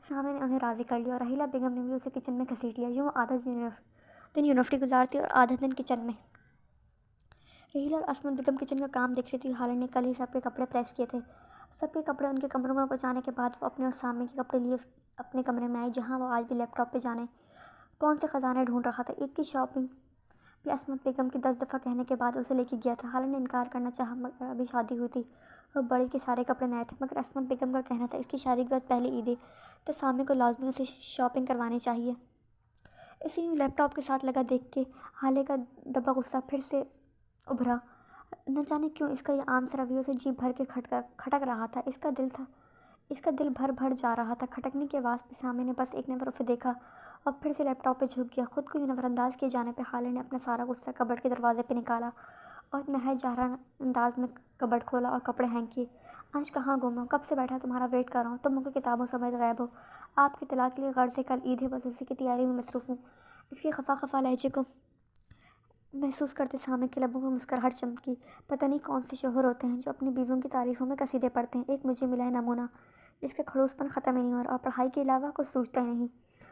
سامع نے انہیں راضی کر لیا اور رحیلہ بیگم نے بھی اسے کچن میں گھسیٹ لیا۔ یوں وہ آدھا دن یونیورسٹی گزارتی اور آدھا دن کچن میں۔ رحیلہ اور عصمت بیگم کچن کا کام دیکھ رہی تھی۔ حالے نے کل ہی سب کے کپڑے پریس کیے تھے۔ سب کے کپڑے ان کے کمروں میں پہنچانے کے بعد وہ اپنے اور سامع کے کپڑے لیے اپنے کمرے میں آئی، جہاں وہ آج بھی لیپ ٹاپ پہ جانے کون سے خزانے ڈھونڈ رہا تھا۔ عید کی شاپنگ بھی عصمت بیگم کی 10 دفعہ کہنے کے بعد اسے لے کے گیا تھا۔ حالے نے انکار کرنا چاہا، مگر ابھی شادی ہوئی تھی، وہ بڑی کے سارے کپڑے نئے تھے، مگر عصمت بیگم کا کہنا تھا اس کی شادی کے بعد پہلی عید ہے تو سامع کو لازمی اسے شاپنگ کروانی چاہیے۔ اسے یوں لیپ ٹاپ کے ساتھ لگا دیکھ کے حالے کا دبا غصہ پھر سے ابھرا۔ نہ جانے کیوں اس کا یہ عام سا رویہ اسے جی بھر کے کھٹک رہا تھا۔ اس کا دل بھر جا رہا تھا۔ کھٹکنے کی آواز پہ سامع نے بس ایک نظر اسے دیکھا اور پھر سے لیپ ٹاپ پہ جھک گیا۔ خود کو یوں نظر انداز کیے جانے پہ خالد نے اپنا سارا غصہ کبڈ کے دروازے پہ نکالا اور نہایت جارحانہ انداز میں کبڈ کھولا اور کپڑے ہینگ کیے۔ آج کہاں گم ہو؟ کب سے بیٹھا تمہارا ویٹ کر رہا ہوں، تم مجھے کتابوں سمیت غائب ہو۔ آپ کی طلاق کے لیے غرض ہے، کل عید ہے، بس اسی کی تیاری میں مصروف ہوں۔ اس کے خفا خفا لہجے کو محسوس کرتے سامع کے لبوں میں مسکراہٹ چمکی۔ پتہ نہیں کون سے شوہر ہوتے ہیں جو اپنی بیویوں کی تعریفوں میں قصیدے پڑھتے ہیں۔ ایک مجھے ملا ہے نمونہ جس کا کھڑوس پن ختم ہی نہیں ہو رہا اور پڑھائی کے علاوہ کچھ سوچتا ہی نہیں۔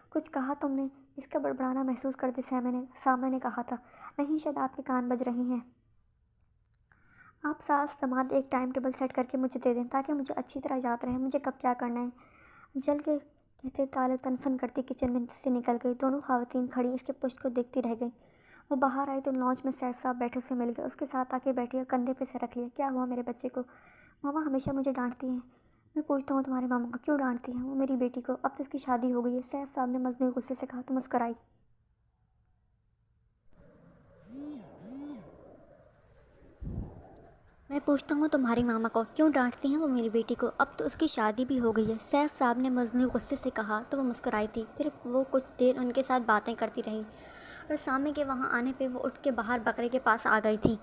کچھ کہا تم نے؟ اس کا بڑبڑانا محسوس کرتے سامع نے کہا تھا۔ نہیں، شاید آپ کے کان بج رہے ہیں۔ آپ ساز سماعت ایک ٹائم ٹیبل سیٹ کر کے مجھے دے دیں تاکہ مجھے اچھی طرح یاد رہے مجھے کب کیا کرنا ہے۔ جل کے کہتے تالے تنفن کرتی کچن میں سے نکل گئی۔ دونوں خواتین کھڑی اس کے پشت کو دیکھتی رہ گئیں۔ وہ باہر آئی تو لانچ میں سیف صاحب بیٹھے اسے مل گئے، اس کے ساتھ آ کے بیٹھی اور کندھے پہ سر رکھ لیا۔ کیا ہوا میرے بچے کو؟ ماما ہمیشہ مجھے ڈانٹتی ہیں۔ میں پوچھتا ہوں تمہاری ماما کو کیوں ڈانٹتی ہیں؟ وہ میری بیٹی کو، اب تو اس کی شادی ہو گئی ہے، سیف صاحب نے مصنوعی غصے سے کہا تو مسکرائی۔ میں پوچھتا ہوں تمہاری ماما کو کیوں ڈانٹتی ہیں وہ میری بیٹی کو، اب تو اس کی شادی بھی ہو گئی ہے، سیف صاحب نے مصنوعی غصے سے کہا تو وہ مسکرائی تھی۔ پھر وہ کچھ دیر ان کے ساتھ باتیں کرتی رہی اور سامع کے وہاں آنے پہ وہ اٹھ کے باہر بکرے کے پاس آ گئی تھی۔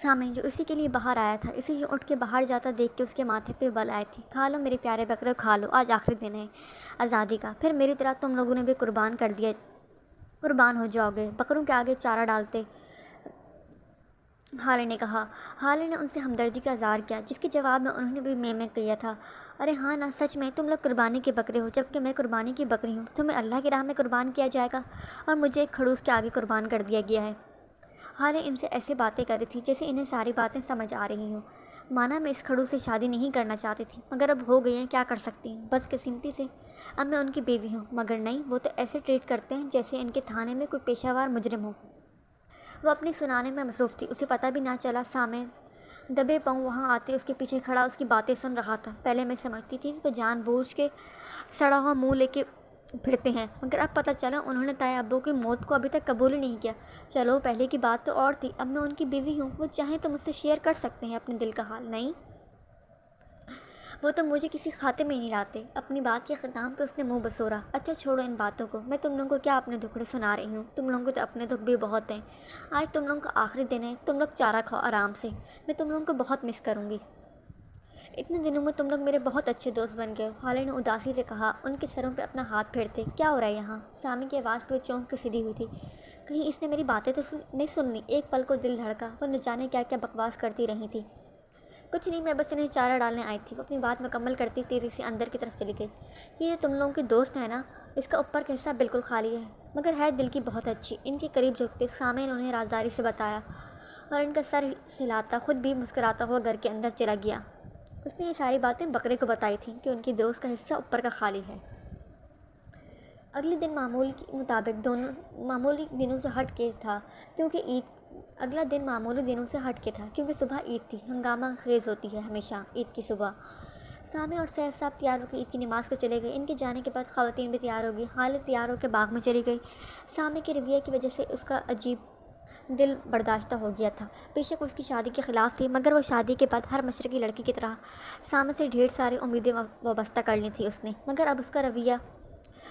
سامع جو اسی کے لیے باہر آیا تھا، اسے یوں اٹھ کے باہر جاتا دیکھ کے اس کے ماتھے پہ بل آئی تھی۔ کھا لو میرے پیارے بکرے، کھا لو، آج آخری دن ہے آزادی کا، پھر میری طرح تم لوگوں نے بھی قربان ہو جاؤ گے۔ بکروں کے آگے چارہ ڈالتے خالد نے کہا۔ خالد نے ان سے ہمدردی کا اظہار کیا، جس کے جواب میں انہوں نے بھی میں کیا تھا۔ ارے ہاں نا، سچ میں تم لوگ قربانی کے بکرے ہو، جبکہ میں قربانی کی بکری ہوں۔ تمہیں اللہ کی راہ میں قربان کیا جائے گا اور مجھے ایک کھڑوس کے آگے قربان کر دیا گیا ہے۔ خالد ان سے ایسے باتیں کر رہی تھی جیسے انہیں ساری باتیں سمجھ آ رہی ہوں۔ مانا میں اس کھڑوس سے شادی نہیں کرنا چاہتی تھی، مگر اب ہو گئی ہیں، کیا کر سکتی ہوں، بس قسمتی سے اب میں ان کی بیوی ہوں۔ مگر نہیں، وہ تو ایسے ٹریٹ کرتے ہیں جیسے ان کے تھانے میں کوئی پیشہ ور مجرم ہو۔ وہ اپنی سنانے میں مصروف تھی، اسے پتہ بھی نہ چلا سامع دبے پاؤں وہاں آتے اس کے پیچھے کھڑا اس کی باتیں سن رہا تھا۔ پہلے میں سمجھتی تھی کہ وہ جان بوجھ کے سڑا ہوا منہ لے کے پھرتے ہیں، مگر اب پتہ چلا انہوں نے تائے ابو کی موت کو ابھی تک قبول ہی نہیں کیا۔ چلو پہلے کی بات تو اور تھی، اب میں ان کی بیوی ہوں، وہ چاہیں تو مجھ سے شیئر کر سکتے ہیں اپنے دل کا حال۔ نہیں، وہ تو مجھے کسی خاتے میں نہیں لاتے۔ اپنی بات کے ختام پہ اس نے منہ بسورا۔ اچھا چھوڑو ان باتوں کو، میں تم لوگوں کو کیا اپنے دکھڑے سنا رہی ہوں، تم لوگوں کو تو اپنے دکھ بھی بہت ہیں۔ آج تم لوگوں کا آخری دن ہے، تم لوگ چارہ کھاؤ آرام سے، میں تم لوگوں کو بہت مس کروں گی۔ اتنے دنوں میں تم لوگ میرے بہت اچھے دوست بن گئے ہو، خالد نے اداسی سے کہا، ان کے سروں پہ اپنا ہاتھ پھیرتے۔ کیا ہو رہا ہے یہاں؟ سامع کی آواز پہ چونک کے سیدھی ہوئی تھی۔ کہیں اس نے میری باتیں تو نہیں سن لی؟ ایک پل کو دل دھڑکا، وہ نہ جانے کیا کیا بکواس کرتی رہی تھی۔ کچھ نہیں، میں بس انہیں چارہ ڈالنے آئی تھی۔ وہ اپنی بات مکمل کرتی تیزی سے اندر کی طرف چلی گئی۔ یہ تم لوگوں کے دوست ہیں نا، اس کا اوپر کا حصہ بالکل خالی ہے، مگر ہے دل کی بہت اچھی۔ ان کے قریب جھکتے سامع نے انہیں رازداری سے بتایا اور ان کا سر ہلاتا خود بھی مسکراتا ہوا گھر کے اندر چلا گیا۔ اس نے یہ ساری باتیں بکرے کو بتائی تھیں کہ ان کی دوست کا حصہ اوپر کا خالی ہے۔ اگلے دن معمول کے مطابق معمولی دنوں سے ہٹ کے تھا کیونکہ صبح عید تھی۔ ہنگامہ خیز ہوتی ہے ہمیشہ عید کی صبح۔ سامع اور سیف صاحب تیار ہو کے عید کی نماز کو چلے گئے۔ ان کے جانے کے بعد خواتین بھی تیار ہو گئی۔ خالد تیار ہو کے باغ میں چلی گئی۔ سامع کے رویے کی وجہ سے اس کا عجیب دل برداشتہ ہو گیا تھا۔ بے شک اس کی شادی کے خلاف تھی، مگر وہ شادی کے بعد ہر مشرقی لڑکی کی طرح سامع سے ڈھیر ساری امیدیں وابستہ کر لی تھی اس نے، مگر اب اس کا رویہ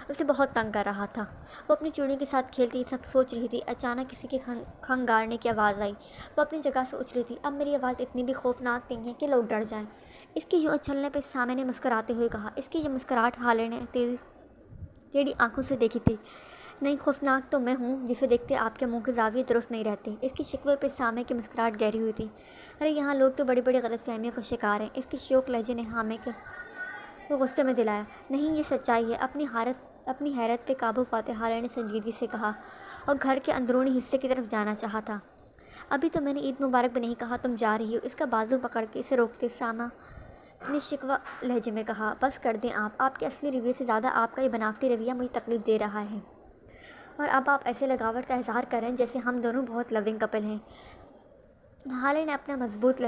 اسے بہت تنگ کر رہا تھا۔ وہ اپنی چوڑیوں کے ساتھ کھیلتی سب سوچ رہی تھی۔ اچانک کسی کے کھنگارنے کی آواز آئی۔ وہ اپنی جگہ سے اچھلی تھی۔ اب میری آواز اتنی بھی خوفناک نہیں ہے کہ لوگ ڈر جائیں۔ اس کے یوں اچھلنے پہ سامع نے مسکراتے ہوئے کہا۔ اس کی یہ مسکراہٹ خالد نے ٹیڑھی آنکھوں سے دیکھی تھی۔ نہیں، خوفناک تو میں ہوں جسے دیکھتے آپ کے منہ کے زاویے درست نہیں رہتے۔ اس کی شکوے پہ سامع کی مسکراہٹ گہری ہوئی تھی۔ ارے یہاں لوگ تو بڑی بڑی غلط فہمیوں کا شکار ہیں۔ اس کے شوق لہجے نے سامع کو غصے میں دلایا۔ نہیں، یہ سچائی ہے۔ اپنی حیرت پہ قابو پاتے خالد نے سنجیدگی سے کہا اور گھر کے اندرونی حصے کی طرف جانا چاہا تھا۔ ابھی تو میں نے عید مبارک بھی نہیں کہا، تم جا رہی ہو؟ اس کا بازو پکڑ کے اسے روکتے سامع نے شکوہ لہجے میں کہا۔ بس کر دیں آپ کے اصلی رویے سے زیادہ آپ کا یہ بناوٹی رویہ مجھے تکلیف دے رہا ہے، اور اب آپ ایسے لگاوٹ کا اظہار کر رہے ہیں جیسے ہم دونوں بہت لونگ کپل ہیں، خالد نے اپنا مضبوط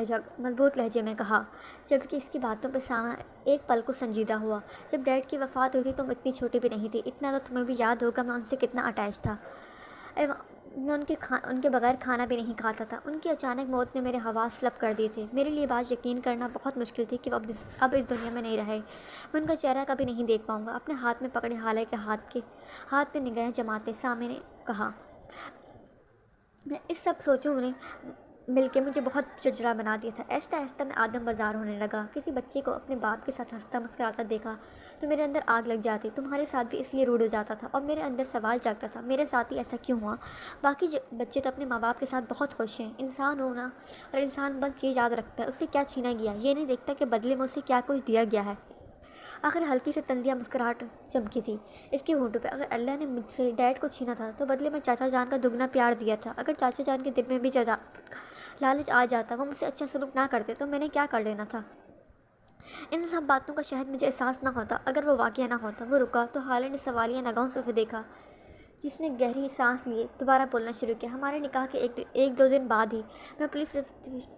لہجے میں کہا، جبکہ اس کی باتوں پہ سامع ایک پل کو سنجیدہ ہوا۔ جب ڈیڈ کی وفات ہوئی تھی تم اتنی چھوٹی بھی نہیں تھی، اتنا تو تمہیں بھی یاد ہوگا میں ان سے کتنا اٹیچ تھا۔ میں ان کے بغیر کھانا بھی نہیں کھاتا تھا۔ ان کی اچانک موت نے میرے حواس طلب کر دیے تھے۔ میرے لیے بات یقین کرنا بہت مشکل تھی کہ وہ اب اس دنیا میں نہیں رہے۔ میں ان کا چہرہ کبھی نہیں دیکھ پاؤں گا۔ اپنے ہاتھ میں پکڑے حالے کے ہاتھ پہ نگاہیں جماتے سامع نے کہا، میں اس سب سوچوں نے مل کے مجھے بہت چڑچڑا بنا دیا تھا۔ آہستہ آہستہ میں آدم بازار ہونے لگا۔ کسی بچے کو اپنے باپ کے ساتھ ہنستا مسکراتا دیکھا تو میرے اندر آگ لگ جاتی۔ تمہارے ساتھ بھی اس لیے روڈ ہو جاتا تھا، اور میرے اندر سوال جاگتا تھا، میرے ساتھ ہی ایسا کیوں ہوا؟ باقی بچے تو اپنے ماں باپ کے ساتھ بہت خوش ہیں۔ انسان ہونا اور انسان بس یہ یاد رکھتا ہے اس سے کیا چھینا گیا، یہ نہیں دیکھتا کہ بدلے میں اسے کیا کچھ دیا گیا ہے۔ آخر ہلکی سے طنزیہ مسکراہٹ چمکی تھی اس کے ہونٹوں پہ۔ اگر اللہ نے مجھ سے ڈیڈ کو چھینا تھا تو بدلے میں چاچا جان کا دگنا پیار دیا تھا۔ اگر چاچا جان کے دل میں بھی لالچ آ جاتا، وہ مجھ سے اچھا سلوک نہ کرتے، تو میں نے کیا کر لینا تھا؟ ان سب باتوں کا شاید مجھے احساس نہ ہوتا اگر وہ واقعہ نہ ہوتا۔ وہ رکا تو خالد نے سوالیہ نگاہوں سے اسے دیکھا، جس نے گہری سانس لیے دوبارہ بولنا شروع کیا۔ ہمارے نکاح کے ایک دو دن بعد ہی میں پولیس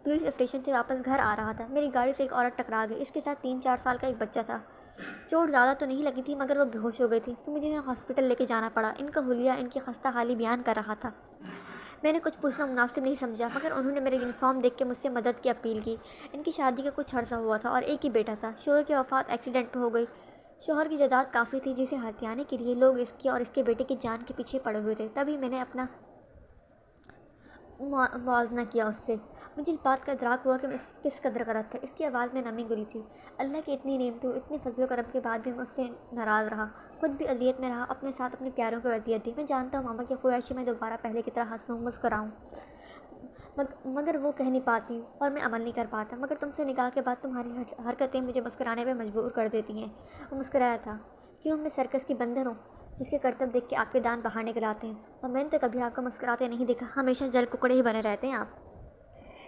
اسٹیشن سے واپس گھر آ رہا تھا۔ میری گاڑی سے ایک عورت ٹکرا گئی، اس کے ساتھ 3-4 سال کا ایک بچہ تھا۔ چوٹ زیادہ تو نہیں لگی تھی، مگر وہ بے ہوش ہو گئی تھی تو مجھے ہاسپٹل لے کے جانا پڑا۔ ان کا حلیہ ان کی خستہ حالی بیان کر رہا تھا۔ میں نے کچھ پوچھنا مناسب نہیں سمجھا، مگر انہوں نے میرے یونیفارم دیکھ کے مجھ سے مدد کی اپیل کی۔ ان کی شادی کا کچھ عرصہ ہوا تھا اور ایک ہی بیٹا تھا۔ شوہر کی وفات ایکسیڈنٹ میں ہو گئی۔ شوہر کی جائیداد کافی تھی جسے ہتھیانے کے لیے لوگ اس کی اور اس کے بیٹے کی جان کے پیچھے پڑے ہوئے تھے۔ تبھی میں نے اپنا موازنہ کیا اس سے۔ مجھے اس بات کا ادراک ہوا کہ میں کس قدر غلط تھا۔ اس کی آواز میں نمی گری تھی۔ اللہ کی اتنی نعمتوں، اتنے فضل و کرم کے بعد بھی میں اس سے ناراض رہا، خود بھی اذیت میں رہا، اپنے ساتھ اپنے پیاروں کو اذیت دی۔ میں جانتا ہوں ماما کی خواہش ہے میں دوبارہ پہلے کی طرح ہنسوں مسکراؤں، مگر وہ کہہ نہیں پاتی اور میں عمل نہیں کر پاتا۔ مگر تم سے نکاح کے بعد تمہاری حرکتیں مجھے مسکرانے پہ مجبور کر دیتی ہیں۔ وہ مسکرایا تھا، کیوں میں سرکس کی بندر ہوں جس کے کرتب دیکھ کے آپ کے دانت باہر نکل آتے ہیں؟ اور میں نے تو کبھی آپ کو مسکراتے نہیں دیکھا، ہمیشہ جل ککڑے ہی بنے رہتے ہیں آپ۔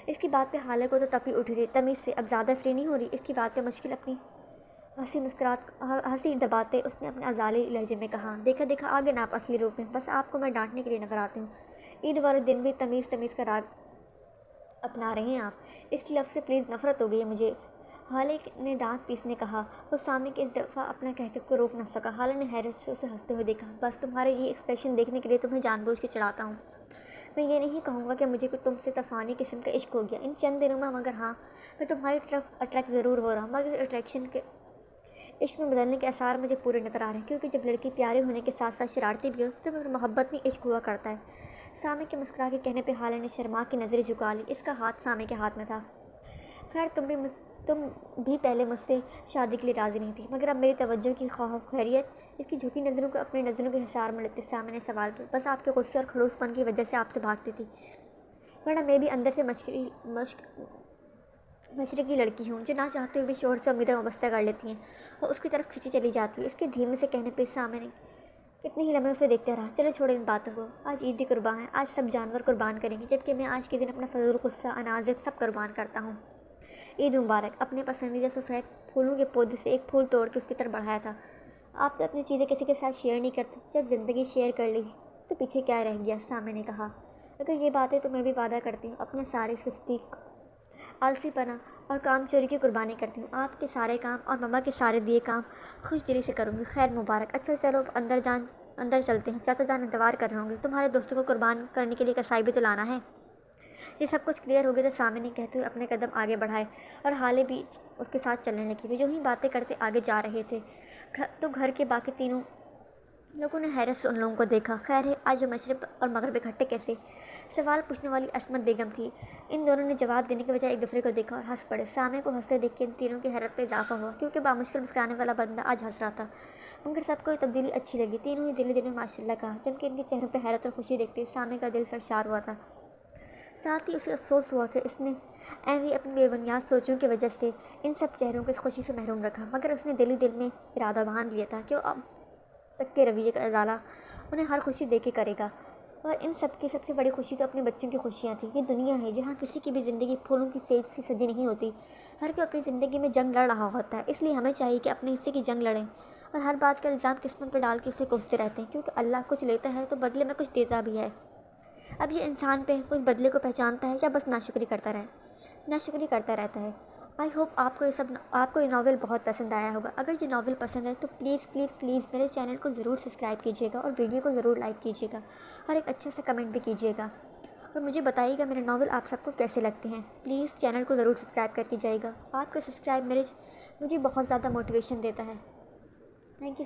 اس کی بات پہ حالے کو تو تپی اٹھی تھی تمیز سے، اب زیادہ فری نہیں ہو رہی؟ اس کی بات پہ مشکل اپنی ہنسی دباتے اس نے اپنے ازالی لہجے میں کہا، دیکھا آگے نا آپ اصلی روپ میں، بس آپ کو میں ڈانٹنے کے لیے نظر آتی ہوں۔ عید والے دن بھی تمیز کا راگ اپنا رہے ہیں آپ۔ اس لفظ سے پلیز نفرت ہو گئی ہے مجھے، حالے نے دانت پیسنے کہا۔ وہ سامنے کے اس دفعہ اپنا کہتے کو روک نہ سکا۔ حالے نے حیرت سے اسے ہنستے ہوئے دیکھا، بس تمہارے یہ ایکسپریشن دیکھنے کے لیے تمہیں جان بوجھ کے چڑھاتا ہوں۔ میں یہ نہیں کہوں گا کہ مجھے تم سے طوفانی قسم کا عشق ہو گیا ان چند دنوں میں، مگر ہاں میں تمہاری طرف اٹریکٹ ضرور ہو رہا ہوں، مگر اٹریکشن کے عشق میں بدلنے کے آثار مجھے پورے نظر آ رہے ہیں، کیونکہ جب لڑکی پیارے ہونے کے ساتھ ساتھ شرارتی بھی ہو تو پھر محبت میں عشق ہوا کرتا ہے۔ سامع کے مسکرا کے کہنے پہ حالے نے شرما کی نظریں جھکا لی۔ اس کا ہاتھ سامع کے ہاتھ میں تھا۔ خیر تم بھی پہلے مجھ سے شادی کے لیے راضی نہیں تھی، مگر اب میری توجہ کی خیریت؟ اس کی جھکی نظروں کو اپنی نظروں کے حصار میں لیتے سامع نے سوال کیا۔ بس آپ کے غصے اور خلوص پن کی وجہ سے آپ سے بھاگتی تھی، ورنہ میں بھی اندر سے مشرقی لڑکی ہوں جو نہ چاہتے ہوئے بھی شوہر سے امیدیں وابستہ کر لیتی ہیں۔ وہ اس کی طرف کھینچی چلی جاتی ہے۔ اس کے دھیمے سے کہنے پہ سامع نے کتنے ہی لمحے اسے دیکھتا رہا۔ چلو چھوڑیں ان باتوں کو، آج عید قربان ہے، آج سب جانور قربان کریں گے، جبکہ میں آج کے دن اپنا فضول غصہ اناجت سب قربان کرتا ہوں۔ عید مبارک۔ اپنے پسندیدہ سفید پھولوں کے پودے سے ایک پھول توڑ کے اس کی طرف بڑھایا تھا۔ آپ تو اپنی چیزیں کسی کے ساتھ شیئر نہیں کرتے، جب زندگی شیئر کر لی تو پیچھے کیا رہ گیا؟ سامع نے کہا، اگر یہ باتیں تو میں بھی وعدہ کرتی ہوں اپنے سارے سستی آلسی پنا اور کام چوری کی قربانی کرتی ہوں، آپ کے سارے کام اور مما کے سارے دیے کام خوش دلی سے کروں گی۔ خیر مبارک۔ اچھا چلو اندر چلتے ہیں، چاچا جان انتظار کر رہے ہوں گے، تمہارے دوستوں کو قربان کرنے کے لیے کسائی بھی تو لانا ہے۔ یہ سب کچھ کلیئر ہو گیا تو سامع نے کہتے ہوئے اپنے قدم آگے بڑھائے اور حالے بھی اس کے ساتھ چلنے لگی۔ وہ جو ہی باتیں کرتے آگے جا رہے تھے تو گھر کے باقی تینوں لوگوں نے حیرت سے ان لوگوں کو دیکھا۔ خیر ہے، آج وہ مشرق اور مغرب اکٹھے کیسے؟ سوال پوچھنے والی عصمت بیگم تھی۔ ان دونوں نے جواب دینے کے بجائے ایک دوسرے کو دیکھا اور ہنس پڑے۔ سامع کو ہنستے دیکھ کے ان تینوں کی حیرت پہ اضافہ ہوا، کیونکہ بامشکل مسکرانے والا بندہ آج ہنس رہا تھا، مگر سب کو یہ تبدیلی اچھی لگی۔ تینوں ہی دل میں ماشاءاللہ کہا، جبکہ ان کے چہروں پہ حیرت اور خوشی دیکھتے سامع کا دل سرشار ہوا تھا۔ ساتھ ہی اسے افسوس ہوا کہ اس نے ایویں اپنی بے بنیاد سوچوں کی وجہ سے ان سب چہروں کو اس خوشی سے محروم رکھا، مگر اس نے دل میں ارادہ باندھ لیا تھا کہ وہ اب تک کے رویے کا ازالہ انہیں ہر خوشی دے کے کرے گا۔ اور ان سب کی سب سے بڑی خوشی تو اپنے بچوں کی خوشیاں تھیں۔ یہ دنیا ہے جہاں کسی کی بھی زندگی پھولوں کی سیج سے سجی نہیں ہوتی، ہر کوئی اپنی زندگی میں جنگ لڑ رہا ہوتا ہے، اس لیے ہمیں چاہیے کہ اپنے حصے کی جنگ لڑیں اور ہر بات کا الزام قسمت پہ ڈال کے اسے کوستے رہتے ہیں، کیونکہ اللہ کچھ لیتا ہے تو بدلے میں کچھ دیتا بھی ہے۔ اب یہ انسان پہ کچھ بدلے کو پہچانتا ہے یا بس ناشکری کرتا رہتا ہے۔ آئی ہوپ آپ کو یہ ناول بہت پسند آیا ہوگا. اگر یہ ناول پسند ہے تو پلیز پلیز پلیز میرے چینل کو ضرور سبسکرائب کیجیے گا اور ویڈیو کو ضرور لائک کیجیے گا اور ایک اچھا سا کمنٹ بھی کیجیے گا اور مجھے بتائیے گا میرے ناول آپ سب کو کیسے لگتے ہیں. پلیز چینل کو ضرور سبسکرائب کر کے جائے گا. آپ کا سبسکرائب مجھے بہت زیادہ موٹیویشن دیتا ہے. Thank you.